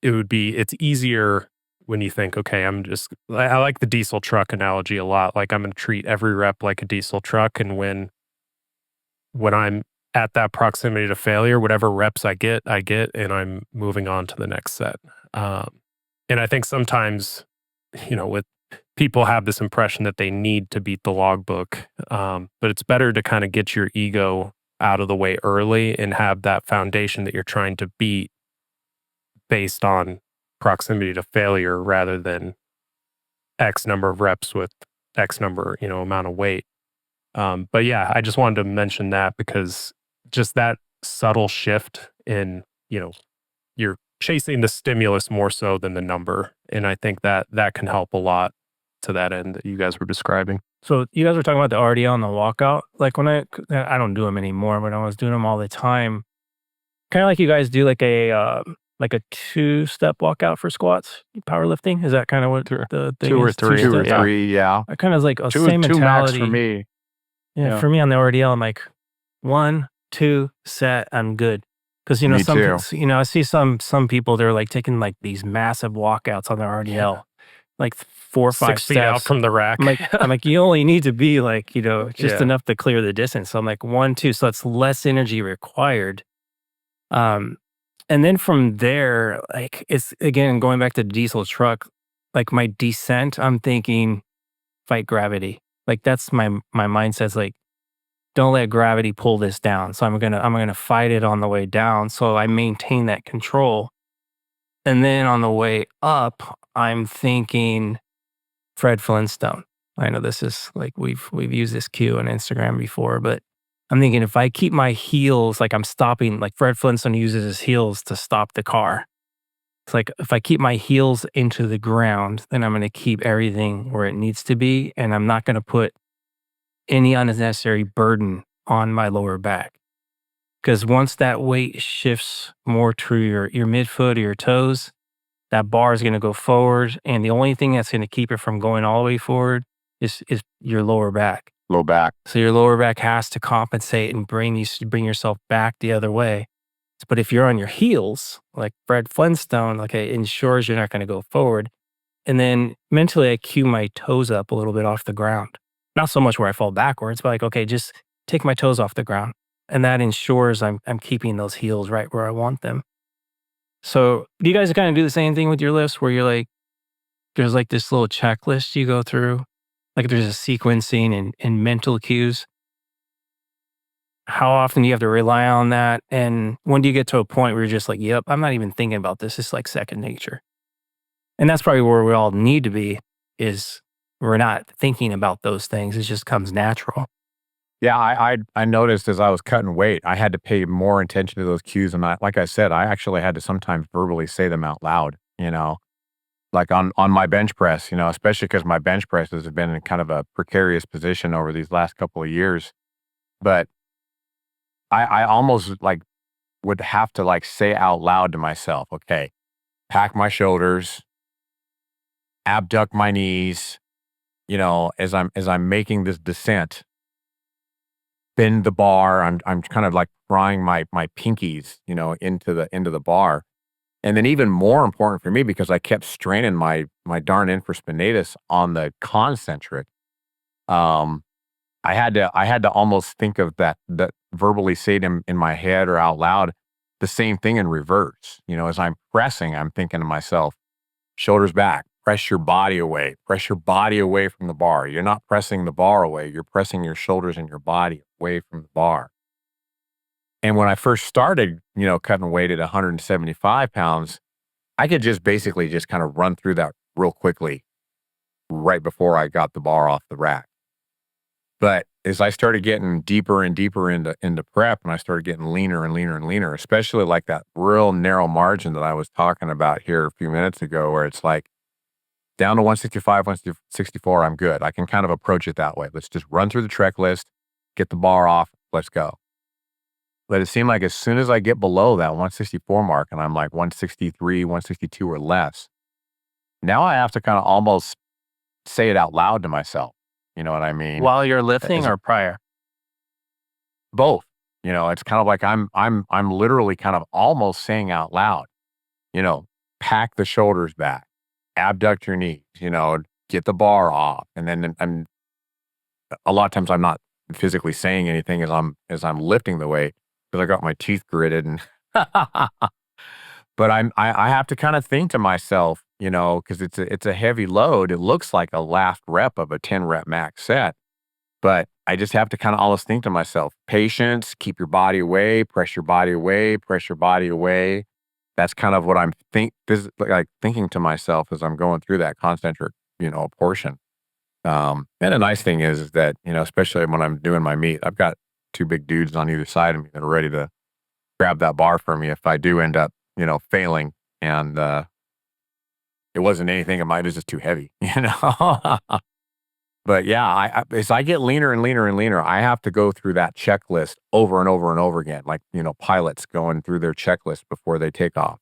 it's easier when you think, okay, I like the diesel truck analogy a lot. Like I'm going to treat every rep like a diesel truck. And when I'm at that proximity to failure, whatever reps I get, and I'm moving on to the next set. And I think sometimes, you know, with people have this impression that they need to beat the logbook, but it's better to kind of get your ego out of the way early and have that foundation that you're trying to beat based on proximity to failure rather than X number of reps with X number, you know, amount of weight. But yeah, I just wanted to mention that because just that subtle shift in, you know, you're chasing the stimulus more so than the number. And I think that can help a lot to that end that you guys were describing. So you guys were talking about the RDL and the walkout. Like when I don't do them anymore, but I was doing them all the time. Kind of like you guys do like a like a 2-step walkout for squats, powerlifting? Is that kind of what the thing 2 or is? 3. 2 or steps? 3, yeah. I kind of like a 2 same 2 max mentality. for me. Yeah, Yeah. for me on the RDL, I'm like 1, 2, set, I'm good. Because Me too. I see some people, they're like taking like these massive walkouts on their RDL, like 4 or 5 6 feet out steps. from the rack. I'm like, you only need to be like, just Yeah. enough to clear the distance. So I'm like 1, 2, so that's less energy required. And then from there, like it's again going back to the diesel truck, like my descent, I'm thinking fight gravity. Like that's my mindset's like, don't let gravity pull this down. So I'm gonna fight it on the way down. So I maintain that control. And then on the way up, I'm thinking Fred Flintstone. I know this is like we've used this cue on Instagram before, but I'm thinking if I keep my heels, like I'm stopping, like Fred Flintstone uses his heels to stop the car. It's like if I keep my heels into the ground, then I'm going to keep everything where it needs to be, and I'm not going to put any unnecessary burden on my lower back. Because once that weight shifts more to your midfoot or your toes, that bar is going to go forward, and the only thing that's going to keep it from going all the way forward is your lower back. Low back. So your lower back has to compensate and bring yourself back the other way. But if you're on your heels, like Fred Flintstone, like it ensures you're not going to go forward. And then mentally, I cue my toes up a little bit off the ground. Not so much where I fall backwards, but like, okay, just take my toes off the ground. And that ensures I'm keeping those heels right where I want them. So do you guys kind of do the same thing with your lifts where you're like, there's like this little checklist you go through? Like there's a sequencing and mental cues. How often do you have to rely on that? And when do you get to a point where you're just like, yep, I'm not even thinking about this. It's like second nature. And that's probably where we all need to be, is we're not thinking about those things. It just comes natural. Yeah, I noticed as I was cutting weight, I had to pay more attention to those cues. And like I said, I actually had to sometimes verbally say them out loud, like on my bench press, especially because my bench presses have been in kind of a precarious position over these last couple of years. But I almost like would have to like say out loud to myself, okay, pack my shoulders, abduct my knees, as I'm making this descent, bend the bar. I'm kind of like prying my pinkies, into the bar. And then even more important for me, because I kept straining my darn infraspinatus on the concentric, I had to almost think of that verbally say it in my head or out loud, the same thing in reverse. As I'm pressing, I'm thinking to myself, shoulders back, press your body away from the bar. You're not pressing the bar away. You're pressing your shoulders and your body away from the bar. And when I first started, cutting weight at 175 pounds, I could just basically just kind of run through that real quickly right before I got the bar off the rack. But as I started getting deeper and deeper into prep, and I started getting leaner and leaner and leaner, especially like that real narrow margin that I was talking about here a few minutes ago, where it's like down to 165, 164, I'm good. I can kind of approach it that way. Let's just run through the trek list, get the bar off, let's go. But it seemed like as soon as I get below that 164 mark and I'm like 163, 162 or less, now I have to kind of almost say it out loud to myself. You know what I mean? While you're lifting or prior? Both. It's kind of like I'm literally kind of almost saying out loud, pack the shoulders back, abduct your knees, get the bar off. And then a lot of times I'm not physically saying anything as I'm lifting the weight because I got my teeth gritted and but I have to kind of think to myself, because it's a heavy load. It looks like a last rep of a 10 rep max set, but I just have to kind of almost think to myself, patience, keep your body away, press your body away, press your body away. That's kind of what I'm thinking to myself as I'm going through that concentric, portion. And the nice thing is that, especially when I'm doing my meet, I've got 2 big dudes on either side of me that are ready to grab that bar for me if I do end up, failing. And it wasn't anything of mine, it was just too heavy, But yeah, as I get leaner and leaner and leaner, I have to go through that checklist over and over and over again, like, pilots going through their checklist before they take off.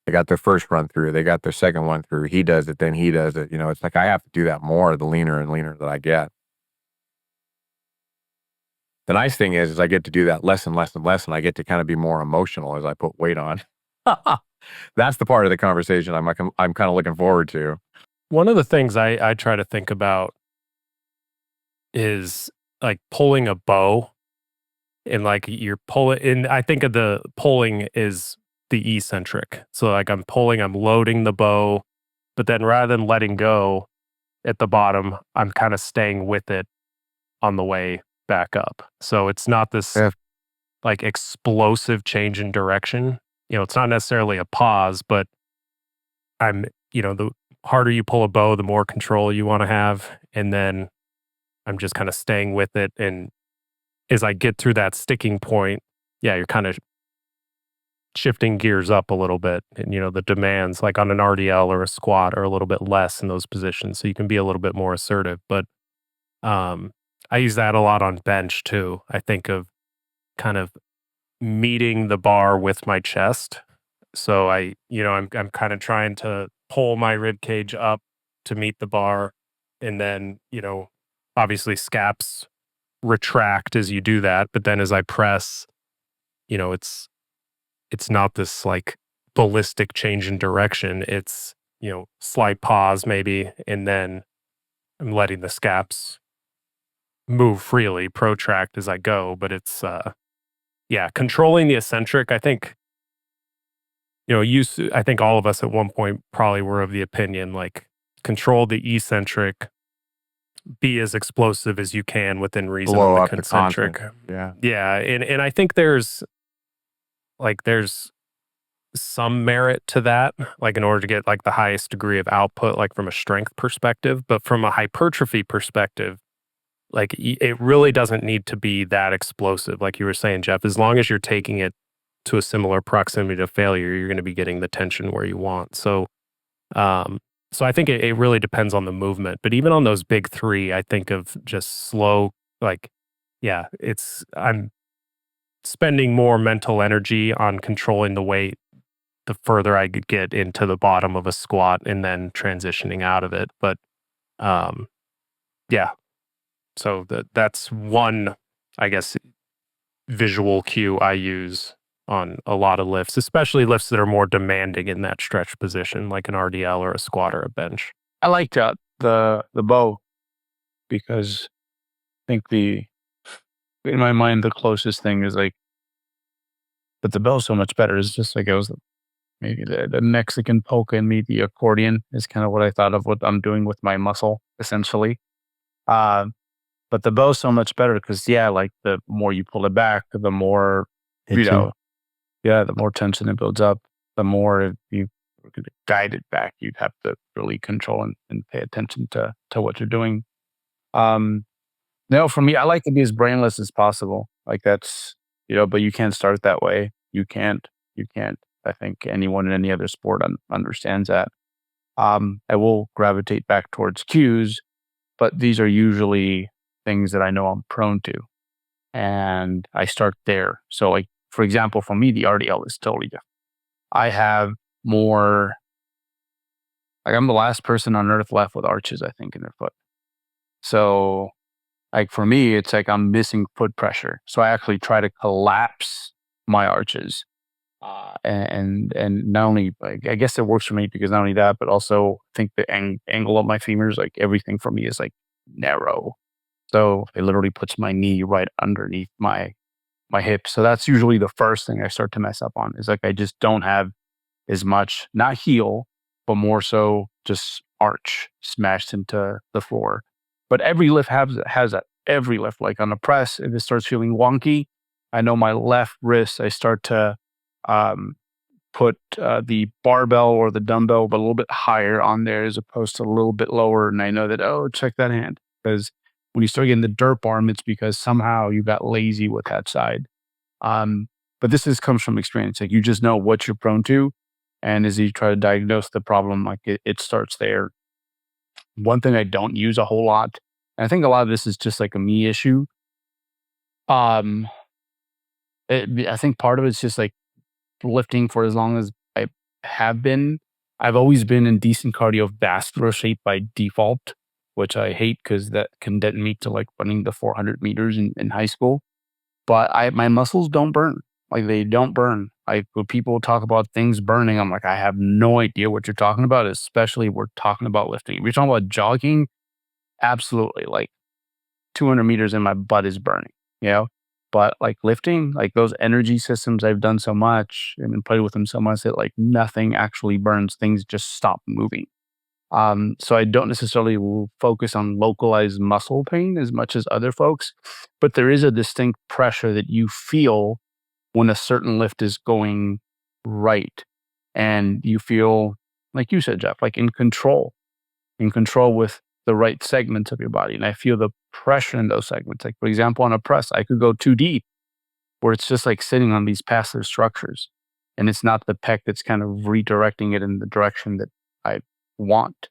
They got their first run through. They got their second one through. He does it, then he does it. You know, it's like I have to do that more the leaner and leaner that I get. The nice thing is I get to do that less and less and less, and I get to kind of be more emotional as I put weight on. That's the part of the conversation I'm kind of looking forward to. One of the things I try to think about is like pulling a bow, and like you're pulling, and I think of the pulling is the eccentric. So like I'm loading the bow, but then rather than letting go at the bottom, I'm kind of staying with it on the way back up. So it's not this like explosive change in direction. You know, it's not necessarily a pause, but the harder you pull a bow, the more control you want to have. And then I'm just kind of staying with it. And as I get through that sticking point, you're kind of shifting gears up a little bit. And, the demands like on an RDL or a squat are a little bit less in those positions. So you can be a little bit more assertive. But I use that a lot on bench too. I think of kind of meeting the bar with my chest. So I'm kind of trying to pull my rib cage up to meet the bar, and then obviously scaps retract as you do that. But then as I press, it's not this like ballistic change in direction. It's slight pause maybe, and then I'm letting the scaps move freely, protract as I go. But it's controlling the eccentric. I think I think all of us at one point probably were of the opinion like control the eccentric, be as explosive as you can within reason Blow on up the the concentric. Yeah. And I think there's some merit to that, like in order to get like the highest degree of output, like from a strength perspective. But from a hypertrophy perspective, like it really doesn't need to be that explosive. Like you were saying, Jeff, as long as you're taking it to a similar proximity to failure, you're going to be getting the tension where you want. So I think it really depends on the movement. But even on those big three, I think of just slow, I'm spending more mental energy on controlling the weight the further I could get into the bottom of a squat and then transitioning out of it. But so that's one, I guess, visual cue I use on a lot of lifts, especially lifts that are more demanding in that stretch position, like an RDL or a squat or a bench. I like the bow because I think in my mind the closest thing is like, but the bow's so much better. It's just like it was maybe the Mexican polka in me, the accordion is kind of what I thought of what I'm doing with my muscle essentially. But the bow's so much better because like the more you pull it back, the more the more tension it builds up. The more you guide it back, you'd have to really control and pay attention to what you're doing. No, for me, I like to be as brainless as possible. Like that's but you can't start that way. You can't. I think anyone in any other sport understands that. I will gravitate back towards cues, but these are usually things that I know I'm prone to, and I start there. So, like for example, for me, the RDL is totally different. I have more. Like I'm the last person on earth left with arches, I think, in their foot. So, like for me, it's like I'm missing foot pressure. So I actually try to collapse my arches. And not only like I guess it works for me because not only that, but also I think the angle of my femurs, like everything for me is like narrow. So it literally puts my knee right underneath my hip. So that's usually the first thing I start to mess up on is like I just don't have as much, not heel, but more so just arch smashed into the floor. But every lift has that. Every lift, like on the press, if it starts feeling wonky, I know my left wrist, I start to put the barbell or the dumbbell but a little bit higher on there as opposed to a little bit lower. And I know that, check that hand. Because when you start getting the dirt arm, it's because somehow you got lazy with that side. But this comes from experience. Like you just know what you're prone to. And as you try to diagnose the problem, like it starts there. One thing I don't use a whole lot, and I think a lot of this is just like a me issue. I think part of it's just like lifting for as long as I've always been in decent cardiovascular shape by default, which I hate because that condemned me to like running the 400 meters in high school. But my muscles don't burn. Like they don't burn. Like when people talk about things burning, I'm like, I have no idea what you're talking about, especially we're talking about lifting. If you're talking about jogging, absolutely. Like 200 meters and my butt is burning, you know? But like lifting, like those energy systems, I've done so much and been playing with them so much that like nothing actually burns. Things just stop moving. So I don't necessarily focus on localized muscle pain as much as other folks, but there is a distinct pressure that you feel when a certain lift is going right. And you feel, like you said, Jeff, like in control with the right segments of your body. And I feel the pressure in those segments. Like, for example, on a press, I could go too deep where it's just like sitting on these passive structures. And it's not the pec that's kind of redirecting it in the direction that I want.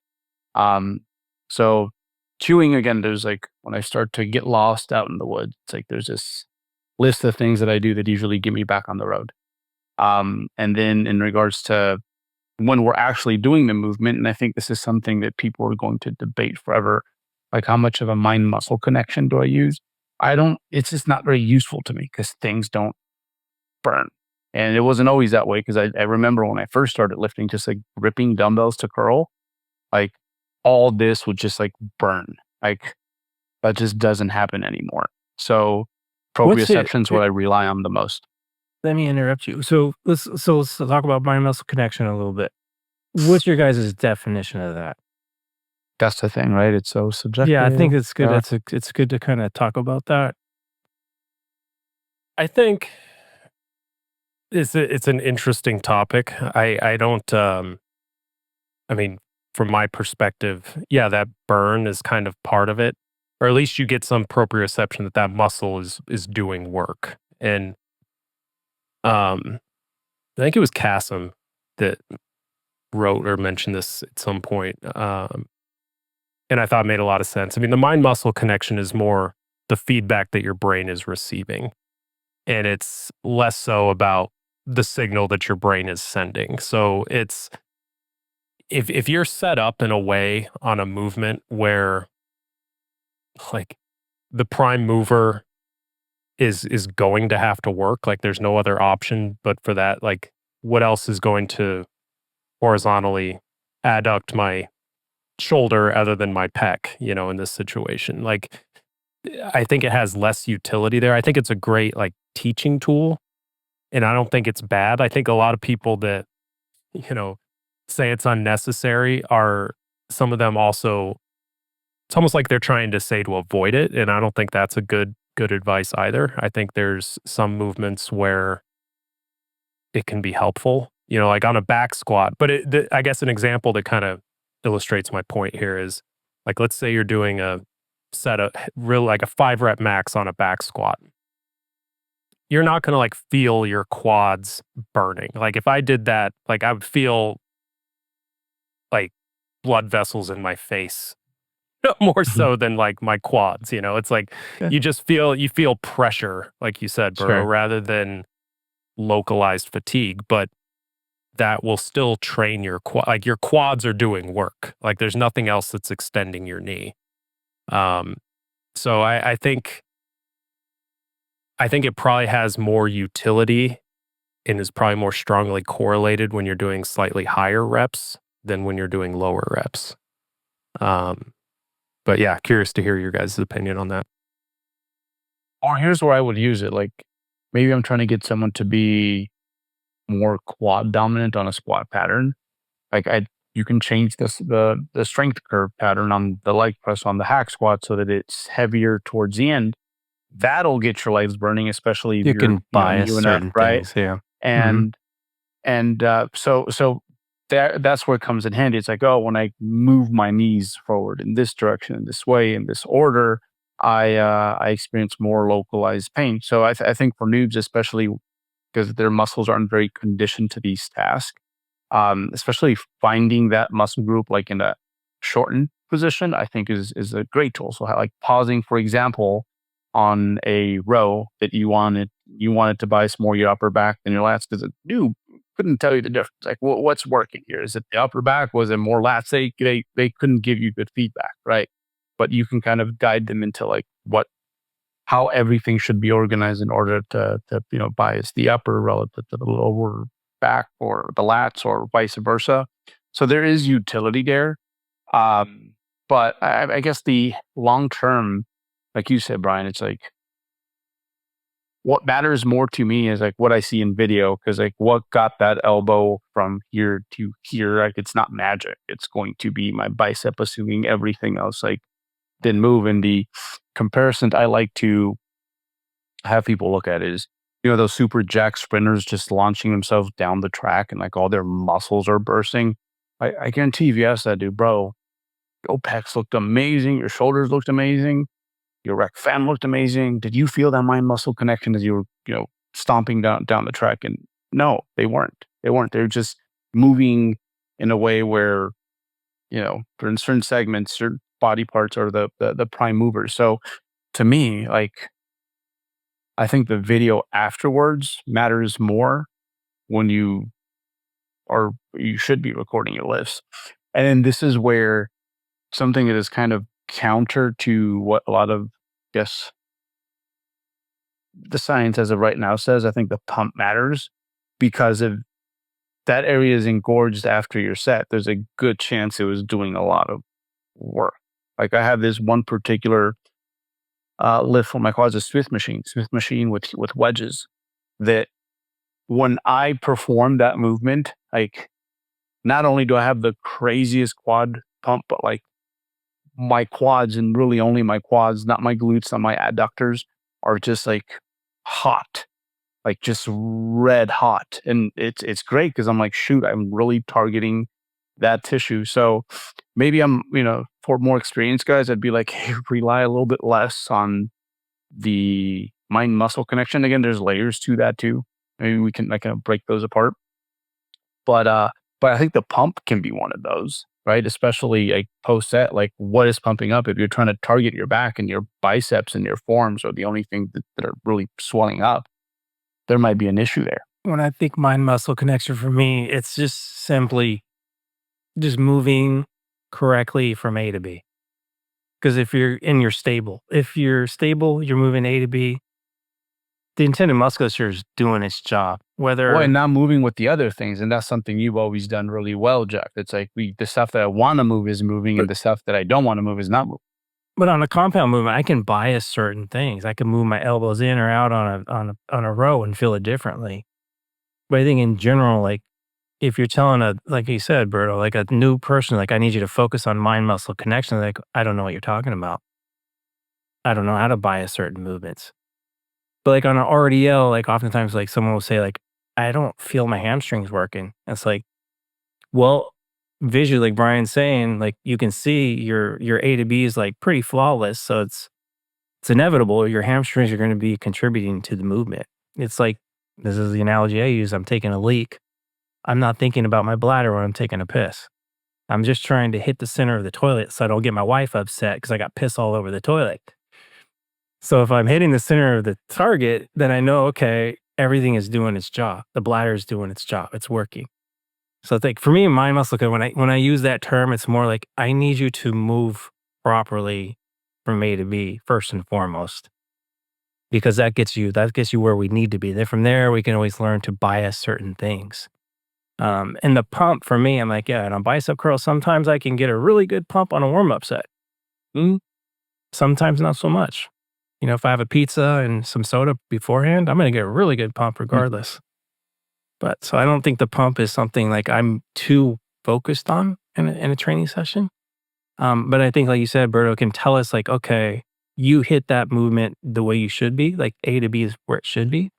So chewing again, there's like when I start to get lost out in the woods, it's like there's this list of things that I do that usually get me back on the road. And then in regards to when we're actually doing the movement, and I think this is something that people are going to debate forever, like how much of a mind muscle connection do I use? It's just not very useful to me because things don't burn. And it wasn't always that way because I remember when I first started lifting, just like gripping dumbbells to curl, like all this would just like burn. Like that just doesn't happen anymore. So proprioception is what I rely on the most. Let me interrupt you. So let's talk about mind muscle connection a little bit. What's your guys' definition of that? That's the thing, right? It's so subjective. Yeah, I think it's good. It's good to kind of talk about that. I think it's an interesting topic. I don't. I mean, from my perspective, yeah, that burn is kind of part of it, or at least you get some proprioception that muscle is doing work. And I think it was Kasim that wrote or mentioned this at some point. And I thought it made a lot of sense. I mean, the mind muscle connection is more the feedback that your brain is receiving. And it's less so about the signal that your brain is sending. So it's, if you're set up in a way on a movement where like the prime mover is going to have to work, like there's no other option but for that, like what else is going to horizontally adduct my shoulder other than my pec, in this situation? Like I think it has less utility there. I think it's a great like teaching tool, and I don't think it's bad. I think a lot of people that say it's unnecessary are, some of them also, it's almost like they're trying to say to avoid it, and I don't think that's a good advice either. I think there's some movements where it can be helpful, like on a back squat. But I guess an example that kind of illustrates my point here is like, let's say you're doing a set of like a 5-rep max on a back squat. You're not going to like feel your quads burning. Like if I did that, like I would feel like blood vessels in my face more so than like my quads. It's like you feel pressure, like you said, Burrow, rather than localized fatigue. But that will still train your like your quads are doing work. Like there's nothing else that's extending your knee. So I think it probably has more utility and is probably more strongly correlated when you're doing slightly higher reps than when you're doing lower reps. But yeah, curious to hear your guys' opinion on that. Or here's where I would use it. Like maybe I'm trying to get someone to be more quad dominant on a squat pattern. Like you can change the strength curve pattern on the leg press on the hack squat so that it's heavier towards the end. That'll get your legs burning, especially if you can bias certain right? things, yeah. And so that's where it comes in handy. It's like, oh, when I move my knees forward in this direction, in this way, in this order, I experience more localized pain. So I think for noobs, especially because their muscles aren't very conditioned to these tasks, especially finding that muscle group like in a shortened position, I think is a great tool. So like pausing, for example, on a row that you wanted to bias more your upper back than your lats, because couldn't tell you the difference. Like, what's working here? Is it the upper back? Was it more lats? They couldn't give you good feedback, right? But you can kind of guide them into like how everything should be organized in order to bias the upper relative to the lower back or the lats or vice versa. So there is utility there. But I guess the long term, like you said, Brian, it's like what matters more to me is like what I see in video, because like what got that elbow from here to here, like it's not magic. It's going to be my bicep, assuming everything else like didn't move. And the comparison I like to have people look at is, those super jack sprinters just launching themselves down the track and like all their muscles are bursting. I guarantee if you ask that dude, bro, your pecs looked amazing, your shoulders looked amazing, your rec fan looked amazing. Did you feel that mind muscle connection as you were, stomping down the track? And no, they weren't. They're just moving in a way where, for in certain segments, certain body parts are the prime movers. So to me, like, I think the video afterwards matters more when you should be recording your lifts. And then this is where something that is kind of counter to what a lot of, I guess, the science as of right now says. I think the pump matters, because if that area is engorged after your set, there's a good chance it was doing a lot of work. Like I have this one particular lift for my quads, a Smith machine with wedges, that when I perform that movement, like not only do I have the craziest quad pump, but like my quads, and really only my quads, not my glutes, not my adductors, are just like hot, like just red hot. And it's great because I'm like, shoot, I'm really targeting that tissue. So maybe I'm, for more experienced guys, I'd be like, hey, rely a little bit less on the mind muscle connection. Again, there's layers to that too. Maybe we can break those apart. But I think the pump can be one of those, right? Especially like post set, like what is pumping up? If you're trying to target your back and your biceps and your forearms are the only thing that are really swelling up, there might be an issue there. When I think mind muscle connection for me, it's just simply just moving correctly from A to B. Because if you're stable, you're moving A to B, the intended musculature is doing its job. And not moving with the other things. And that's something you've always done really well, Jack. It's like the stuff that I want to move is moving, and the stuff that I don't want to move is not moving. But on a compound movement, I can bias certain things. I can move my elbows in or out on a row and feel it differently. But I think in general, like if you're telling like you said, Berto, like a new person, like I need you to focus on mind muscle connection, like I don't know what you're talking about. I don't know how to bias certain movements. But like on an RDL, like oftentimes like someone will say like, I don't feel my hamstrings working. And it's like, well, visually, like Brian's saying, like you can see your A to B is like pretty flawless. So it's inevitable. Your hamstrings are going to be contributing to the movement. It's like, this is the analogy I use. I'm taking a leak. I'm not thinking about my bladder when I'm taking a piss. I'm just trying to hit the center of the toilet so I don't get my wife upset because I got piss all over the toilet. So if I'm hitting the center of the target, then I know, okay, everything is doing its job. The bladder is doing its job. It's working. So I think for me, mind muscle, when I use that term, it's more like I need you to move properly from A to B first and foremost, because that gets you where we need to be. Then from there, we can always learn to bias certain things. And the pump for me, I'm like, yeah, and on bicep curls, sometimes I can get a really good pump on a warm-up set. Sometimes not so much. If I have a pizza and some soda beforehand, I'm going to get a really good pump regardless. But so I don't think the pump is something like I'm too focused on in a training session. But I think, like you said, Berto can tell us like, okay, you hit that movement the way you should be, like A to B is where it should be,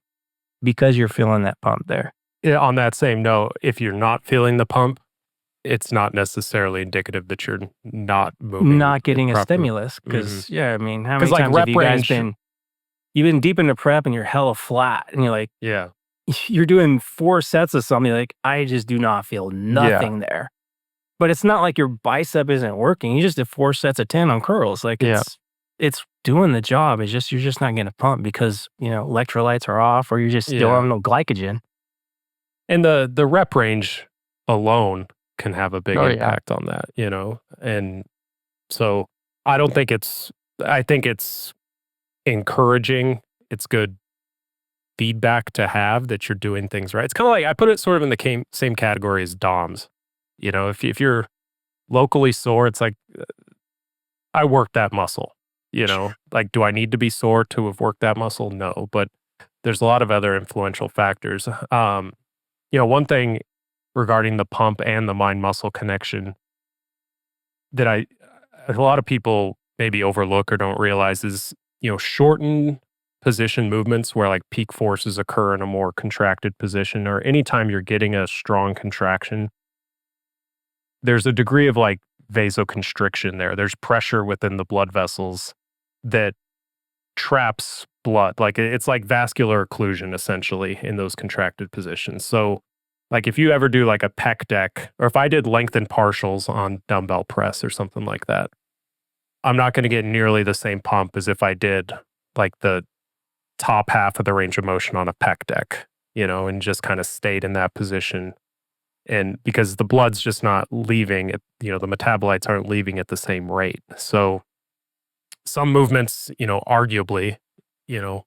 because you're feeling that pump there. Yeah, on that same note, if you're not feeling the pump, it's not necessarily indicative that you're not moving. Not getting a stimulus. Because, how many times have you guys you've been deep into prep and you're hella flat and you're like, yeah, you're doing 4 sets of something, like, I just do not feel nothing there. But it's not like your bicep isn't working. You just did 4 sets of 10 on curls. Like, it's doing the job. It's just, you're just not getting a pump because, electrolytes are off or you just still have no glycogen. And the rep range alone can have a big Oh, yeah. impact on that, you know? And so I think it's encouraging. It's good feedback to have that you're doing things right. It's kind of like, I put it sort of in the same category as DOMs. You know, if you're locally sore, it's like, I worked that muscle, you know, like, do I need to be sore to have worked that muscle? No, but there's a lot of other influential factors. You know, one thing regarding the pump and the mind muscle connection that a lot of people maybe overlook or don't realize is, you know, shorten position movements where like peak forces occur in a more contracted position, or anytime you're getting a strong contraction, there's a degree of like vasoconstriction there. There's pressure within the blood vessels that traps blood. Like it's like vascular occlusion essentially in those contracted positions. So like if you ever do like a pec deck, or if I did lengthened partials on dumbbell press or something like that, I'm not going to get nearly the same pump as if I did like the top half of the range of motion on a pec deck, you know, and just kind of stayed in that position. And because the blood's just not leaving, you know, the metabolites aren't leaving at the same rate. So some movements, you know, arguably, you know,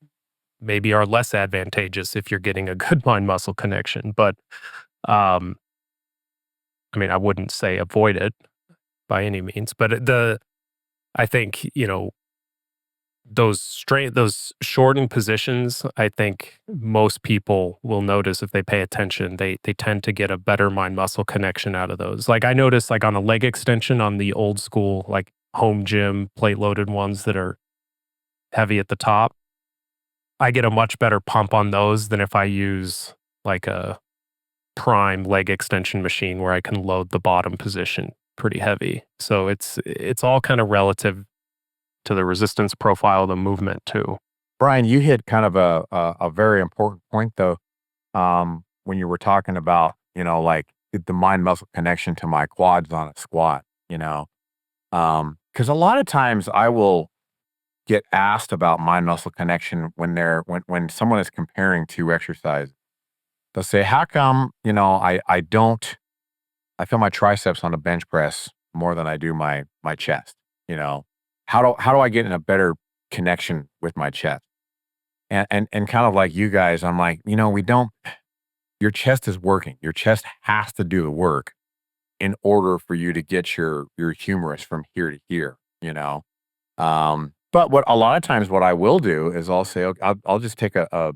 maybe are less advantageous if you're getting a good mind muscle connection. But I mean, I wouldn't say avoid it by any means, but I think, you know, those shortened positions, I think most people will notice if they pay attention, they tend to get a better mind muscle connection out of those. Like I noticed like on a leg extension on the old school, like home gym plate loaded ones that are heavy at the top, I get a much better pump on those than if I use like a prime leg extension machine where I can load the bottom position pretty heavy. So it's all kind of relative to the resistance profile of the movement too. Brian, you hit kind of a very important point though, when you were talking about, you know, like the mind muscle connection to my quads on a squat, you know, because a lot of times I will get asked about mind muscle connection when someone is comparing two exercises. They'll say, how come, you know, I feel my triceps on a bench press more than I do my chest, you know? How do I get in a better connection with my chest? And kind of like you guys, I'm like, you know, your chest is working. Your chest has to do the work in order for you to get your humerus from here to here, you know? But what a lot of times what I will do is I'll say, okay, I'll just take a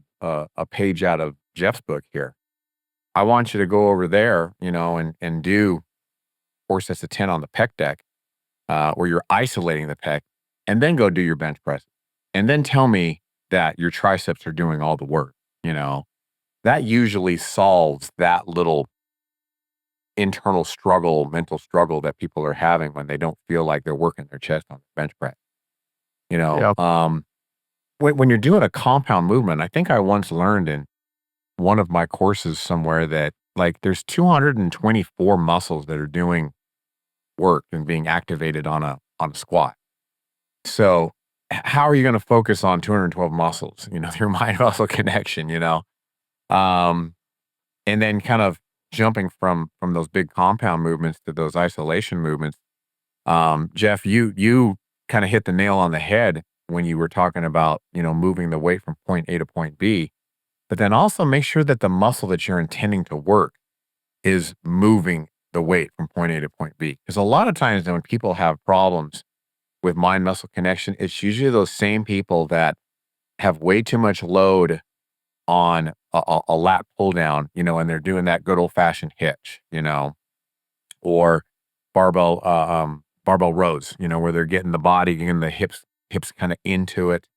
page out of Jeff's book here. I want you to go over there, you know, and do 4 sets of 10 on the pec deck, where you're isolating the pec, and then go do your bench press. And then tell me that your triceps are doing all the work, you know. That usually solves that little internal struggle, mental struggle that people are having when they don't feel like they're working their chest on the bench press. You know, Yep. when you're doing a compound movement, I think I once learned in one of my courses somewhere that like there's 224 muscles that are doing work and being activated on a squat. So how are you going to focus on 212 muscles, you know, your mind muscle connection, you know? And then kind of jumping from those big compound movements to those isolation movements. Jeff, you kind of hit the nail on the head when you were talking about, you know, moving the weight from point A to point B, but then also make sure that the muscle that you're intending to work is moving the weight from point A to point B. Because a lot of times when people have problems with mind muscle connection, it's usually those same people that have way too much load on a lat pull down, you know, and they're doing that good old fashioned hitch, you know, or barbell rows, you know, where they're getting the body and the hips kind of into it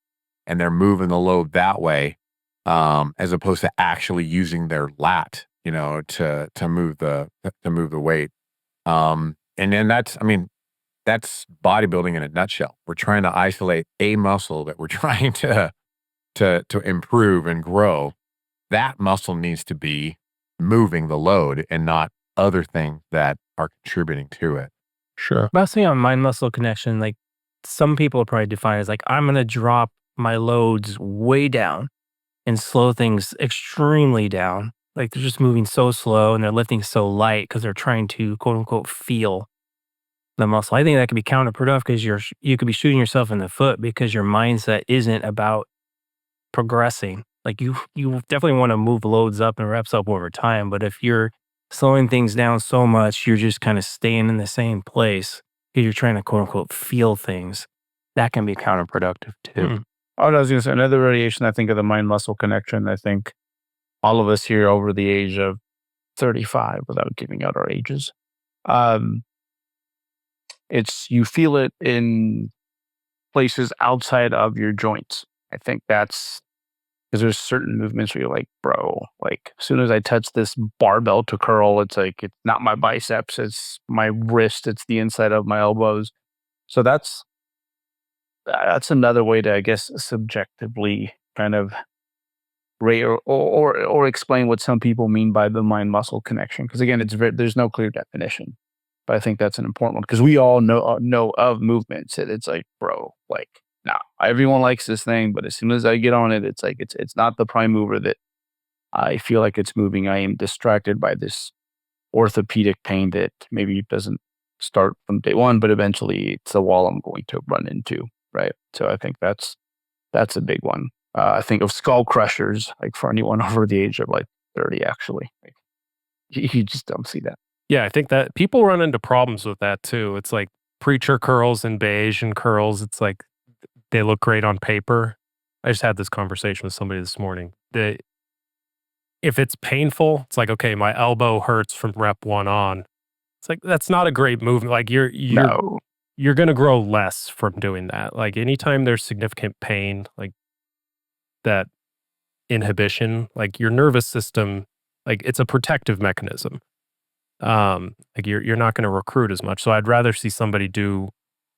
and they're moving the load that way, as opposed to actually using their lat, you know, to move the weight. And then that's bodybuilding in a nutshell. We're trying to isolate a muscle that we're trying to improve and grow. That muscle needs to be moving the load and not other things that are contributing to it. Sure. Last thing on mind muscle connection, like some people probably define it as like, I'm going to drop my loads way down and slow things extremely down. Like they're just moving so slow and they're lifting so light because they're trying to quote unquote feel the muscle. I think that could be counterproductive because you could be shooting yourself in the foot because your mindset isn't about progressing. Like you definitely want to move loads up and reps up over time, but if you're slowing things down so much, you're just kind of staying in the same place because you're trying to quote unquote feel things. That can be counterproductive too. Oh, I was going to say another variation, I think, of the mind muscle connection. I think all of us here over the age of 35, without giving out our ages, it's you feel it in places outside of your joints. I think that's because there's certain movements where you're like, bro, like as soon as I touch this barbell to curl, it's like it's not my biceps, it's my wrist, it's the inside of my elbows. So that's another way to, I guess, subjectively kind of rate or explain what some people mean by the mind muscle connection. Because again, there's no clear definition, but I think that's an important one because we all know of movements. It's like, bro, like, nah, everyone likes this thing, but as soon as I get on it, it's like it's not the prime mover that I feel like it's moving. I am distracted by this orthopedic pain that maybe doesn't start from day one, but eventually it's a wall I'm going to run into. Right. So I think that's a big one. I think of skull crushers, like for anyone over the age of like 30, actually. Like, you just don't see that. Yeah, I think that people run into problems with that too. It's like preacher curls and Bayesian curls. It's like they look great on paper. I just had this conversation with somebody this morning. If it's painful, it's like, okay, my elbow hurts from rep 1 on. It's like, that's not a great movement. Like you're going to grow less from doing that. Like anytime there's significant pain, like that inhibition, like your nervous system, like it's a protective mechanism. Like you're not going to recruit as much. So I'd rather see somebody do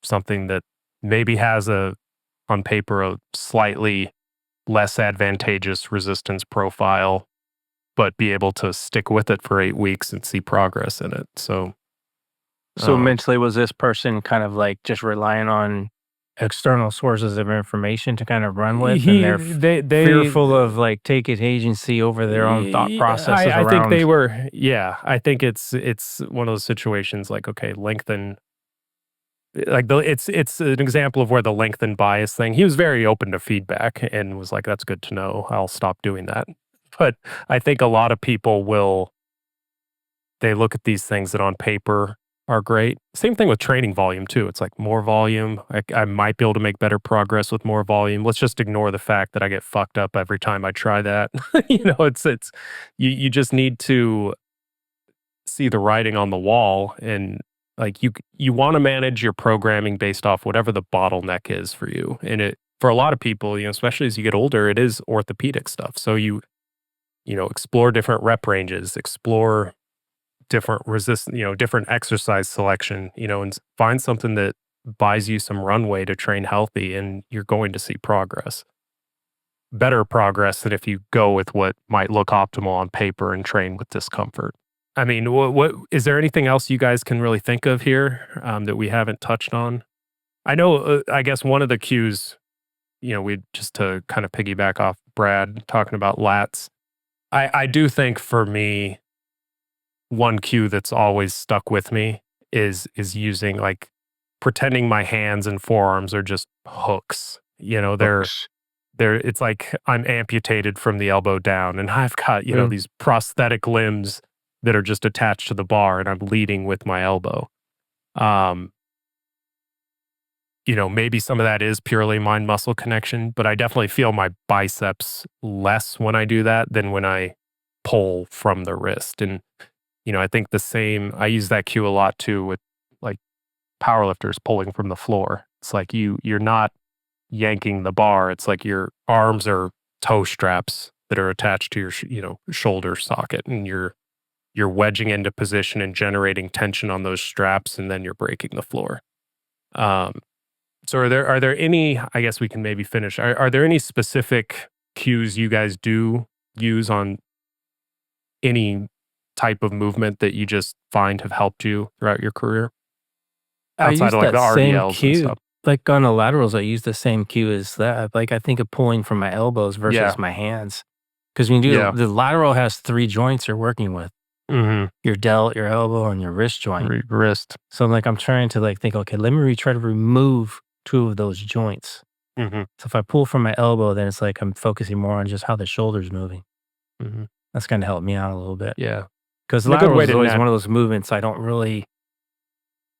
something that maybe has on paper, a slightly less advantageous resistance profile, but be able to stick with it for 8 weeks and see progress in it. So mentally, was this person kind of like just relying on external sources of information to kind of run with, and they're fearful of like taking agency over their own thought processes? I think they were. Yeah, I think it's one of those situations like, okay, lengthen. Like it's an example of where the lengthen bias thing. He was very open to feedback and was like, "That's good to know. I'll stop doing that." But I think a lot of people they look at these things that on paper are great. Same thing with training volume too. It's like more volume. I might be able to make better progress with more volume. Let's just ignore the fact that I get fucked up every time I try that. It's you just need to see the writing on the wall, and like you want to manage your programming based off whatever the bottleneck is for you. And for a lot of people, especially as you get older, it is orthopedic stuff. So you explore different rep ranges, explore different different exercise selection, and find something that buys you some runway to train healthy, and you're going to see progress. Better progress than if you go with what might look optimal on paper and train with discomfort. I mean, what is there anything else you guys can really think of here that we haven't touched on? I know, I guess one of the cues, we just to kind of piggyback off Brad talking about lats, I do think for me, one cue that's always stuck with me is using like pretending my hands and forearms are just hooks. It's like I'm amputated from the elbow down, and I've got, these prosthetic limbs that are just attached to the bar, and I'm leading with my elbow. Maybe some of that is purely mind muscle connection, but I definitely feel my biceps less when I do that than when I pull from the wrist. And I think I use that cue a lot too with like powerlifters pulling from the floor. It's like you're not yanking the bar. It's like your arms are toe straps that are attached to your shoulder socket, and you're wedging into position and generating tension on those straps, and then you're breaking the floor. So are there any, I guess we can maybe finish. Are there any specific cues you guys do use on any type of movement that you just find have helped you throughout your career? Outside of like the RDLs and stuff. Like on the laterals, I use the same cue as that. Like I think of pulling from my elbows versus my hands. Because when you do Yeah. the lateral has 3 joints you're working with. Your delt, your elbow, and your wrist joint. Wrist. So I'm trying to think, okay, let me try to remove 2 of those joints. So if I pull from my elbow, then it's like I'm focusing more on just how the shoulder's moving. That's kind of helped me out a little bit. Yeah. Because And a good lateral way is to always one of those movements I don't really.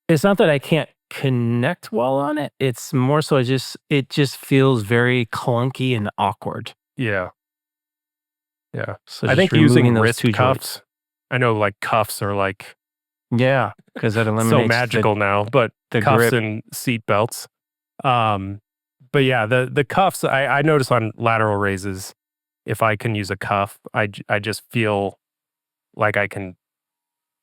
It's not that I can't connect well on it. It's more so it just feels very clunky and awkward. Yeah. Yeah. So I just think removing using those wrist 2 cuffs, joints. I know like cuffs are like Yeah, because that eliminates so magical now, but the cuffs grip. and seat belts. But yeah, the cuffs, I notice on lateral raises, if I can use a cuff, I just feel like I can.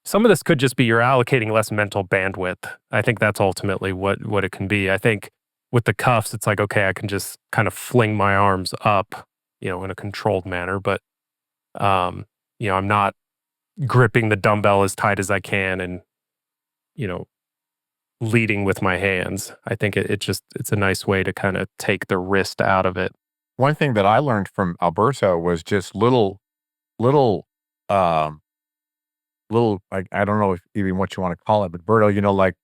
Some of this could just be you're allocating less mental bandwidth. I think that's ultimately what it can be. I think with the cuffs, it's like, okay, I can just kind of fling my arms up, in a controlled manner, but I'm not gripping the dumbbell as tight as I can and, leading with my hands. I think it's a nice way to kind of take the wrist out of it. One thing that I learned from Alberto was just little, um, like, I don't know if even what you want to call it, but Berto, like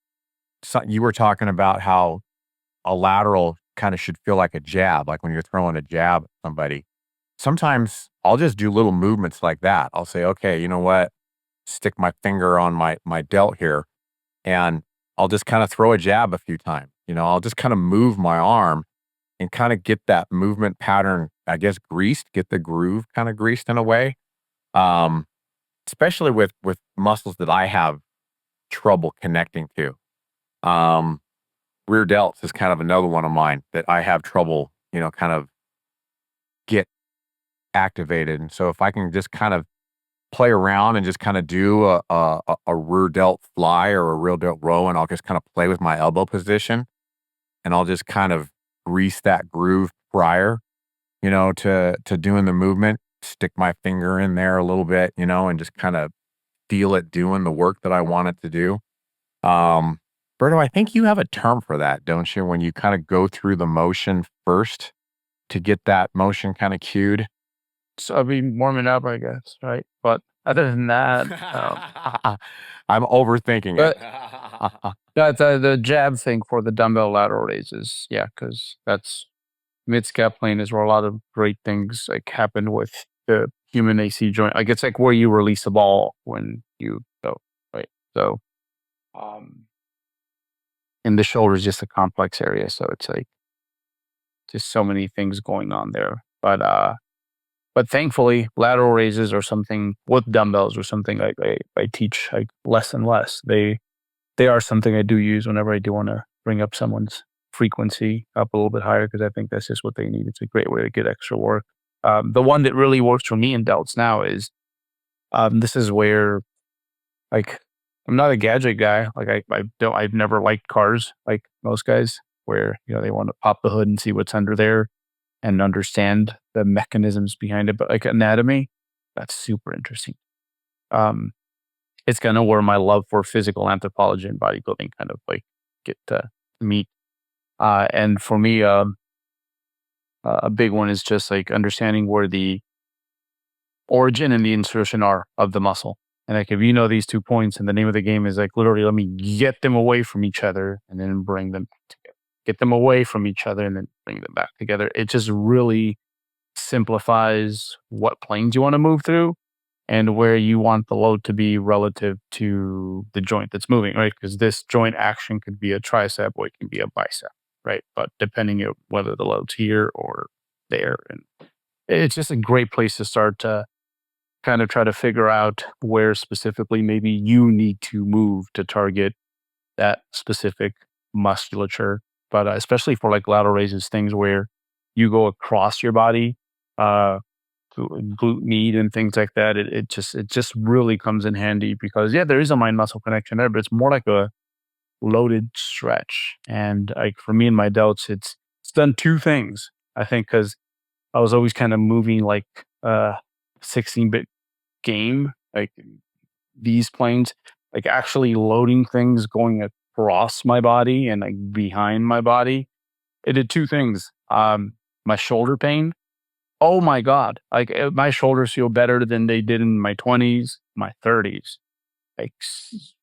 you were talking about how a lateral kind of should feel like a jab, like when you're throwing a jab at somebody. Sometimes I'll just do little movements like that. I'll say, okay, you know what? Stick my finger on my delt here, and I'll just kind of throw a jab a few times. I'll just kind of move my arm and kind of get that movement pattern, I guess, greased, get the groove kind of greased in a way. Um, Especially with muscles that I have trouble connecting to. Rear delts is kind of another one of mine that I have trouble, kind of get activated. And so if I can just kind of play around and just kind of do a rear delt fly or a rear delt row, and I'll just kind of play with my elbow position, and I'll just kind of grease that groove prior, to doing the movement, stick my finger in there a little bit, and just kind of feel it doing the work that I want it to do. Berto, I think you have a term for that, don't you? When you kind of go through the motion first to get that motion kind of cued. So I'd be warming up, I guess, right? But other than that, I'm overthinking but it. that's the jab thing for the dumbbell lateral raises. Yeah, because that's mid-scap plane is where a lot of great things like happen with the human AC joint. Like it's like where you release the ball when you go, right? So, and the shoulder is just a complex area, so it's like just so many things going on there. But thankfully, lateral raises are something with dumbbells or something I teach like less and less. They are something I do use whenever I do want to bring up someone's frequency up a little bit higher because I think that's just what they need. It's a great way to get extra work. The one that really works for me in delts now is this is where like I'm not a gadget guy. Like I've never liked cars like most guys where they want to pop the hood and see what's under there and understand the mechanisms behind it. But like anatomy, that's super interesting. It's kind of where my love for physical anthropology and bodybuilding kind of like get to meet. And for me, a big one is just like understanding where the origin and the insertion are of the muscle. And like if you know these 2 points, and the name of the game is like literally let me get them away from each other and then bring them together. Get them away from each other and then bring them back together. It just really simplifies what planes you want to move through and where you want the load to be relative to the joint that's moving, right? Because this joint action could be a tricep or it can be a bicep, right? But depending on whether the load's here or there, and it's just a great place to start to kind of try to figure out where specifically maybe you need to move to target that specific musculature. But especially for like lateral raises, things where you go across your body, glute med and things like that, it just really comes in handy because there is a mind muscle connection there, but it's more like a loaded stretch. And like for me and my delts, it's done 2 things, I think, because I was always kind of moving like 16-bit game, like these planes, like actually loading things going across my body and like behind my body. It did 2 things. My shoulder pain oh my God, like my shoulders feel better than they did in my 20s, my 30s, like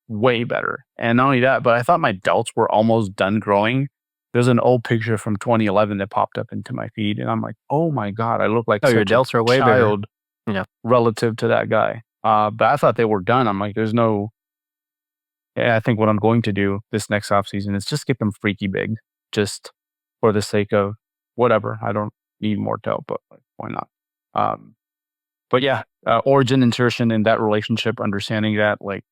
way better. And not only that, but I thought my delts were almost done growing. There's an old picture from 2011 that popped up into my feed, and I'm like, oh my God, I look like Oh, your such a delts are way bigger. child Yeah. relative to that guy. But I thought they were done. I'm like, there's no. Yeah, I think what I'm going to do this next offseason is just get them freaky big, just for the sake of whatever. I don't need more delt, but like, why not? But yeah, origin insertion in that relationship, understanding that like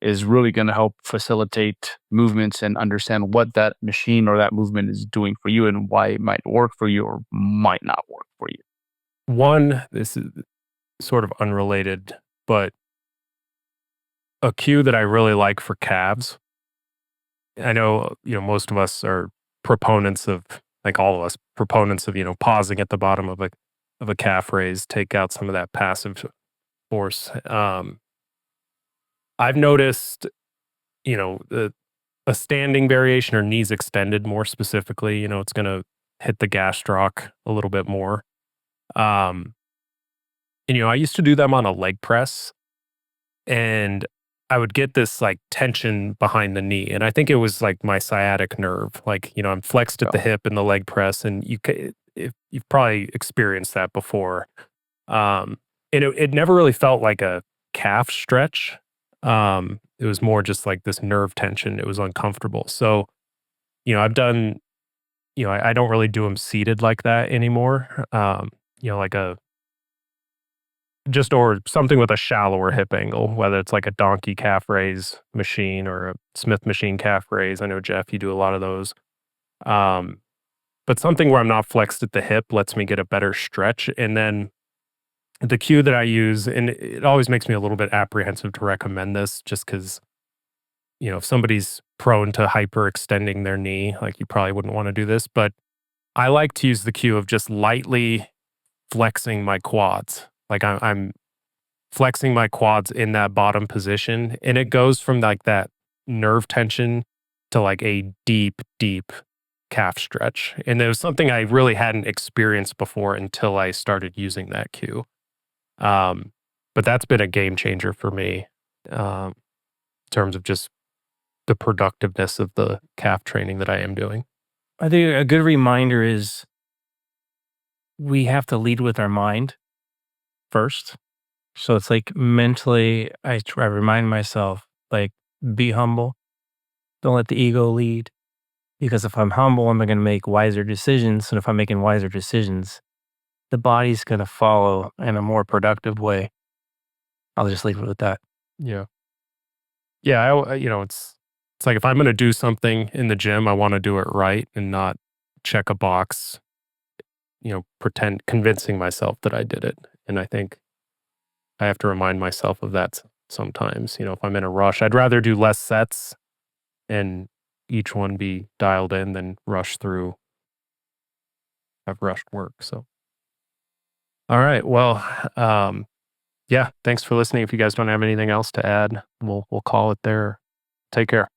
is really going to help facilitate movements and understand what that machine or that movement is doing for you and why it might work for you or might not work for you. One, this is sort of unrelated, but a cue that I really like for calves. I know, most of us are proponents of, like all of us, proponents of, pausing at the bottom of a calf raise, take out some of that passive force. I've noticed, a standing variation or knees extended more specifically, it's going to hit the gastroc a little bit more. And, I used to do them on a leg press, and I would get this like tension behind the knee. And I think it was like my sciatic nerve. Like, I'm flexed at the hip in the leg press, and you've probably experienced that before. And it never really felt like a calf stretch. It was more just like this nerve tension. It was uncomfortable. So, I've done, I don't really do them seated like that anymore. Like or something with a shallower hip angle, whether it's like a donkey calf raise machine or a Smith machine calf raise. I know, Jeff, you do a lot of those. But something where I'm not flexed at the hip lets me get a better stretch. And then the cue that I use, and it always makes me a little bit apprehensive to recommend this just because, if somebody's prone to hyperextending their knee, like you probably wouldn't want to do this, but I like to use the cue of just lightly flexing my quads. Like I'm flexing my quads in that bottom position, and it goes from like that nerve tension to like a deep, deep calf stretch. And it was something I really hadn't experienced before until I started using that cue. But that's been a game changer for me in terms of just the productiveness of the calf training that I am doing. I think a good reminder is we have to lead with our mind first. So it's like mentally, I remind myself, like, be humble. Don't let the ego lead. Because if I'm humble, I'm going to make wiser decisions. And if I'm making wiser decisions, the body's going to follow in a more productive way. I'll just leave it with that. Yeah. Yeah. It's like if I'm going to do something in the gym, I want to do it right and not check a box, convincing myself that I did it. And I think I have to remind myself of that sometimes. If I'm in a rush, I'd rather do less sets and each one be dialed in than rush through. I've rushed work. So, all right. Well, yeah, thanks for listening. If you guys don't have anything else to add, we'll call it there. Take care.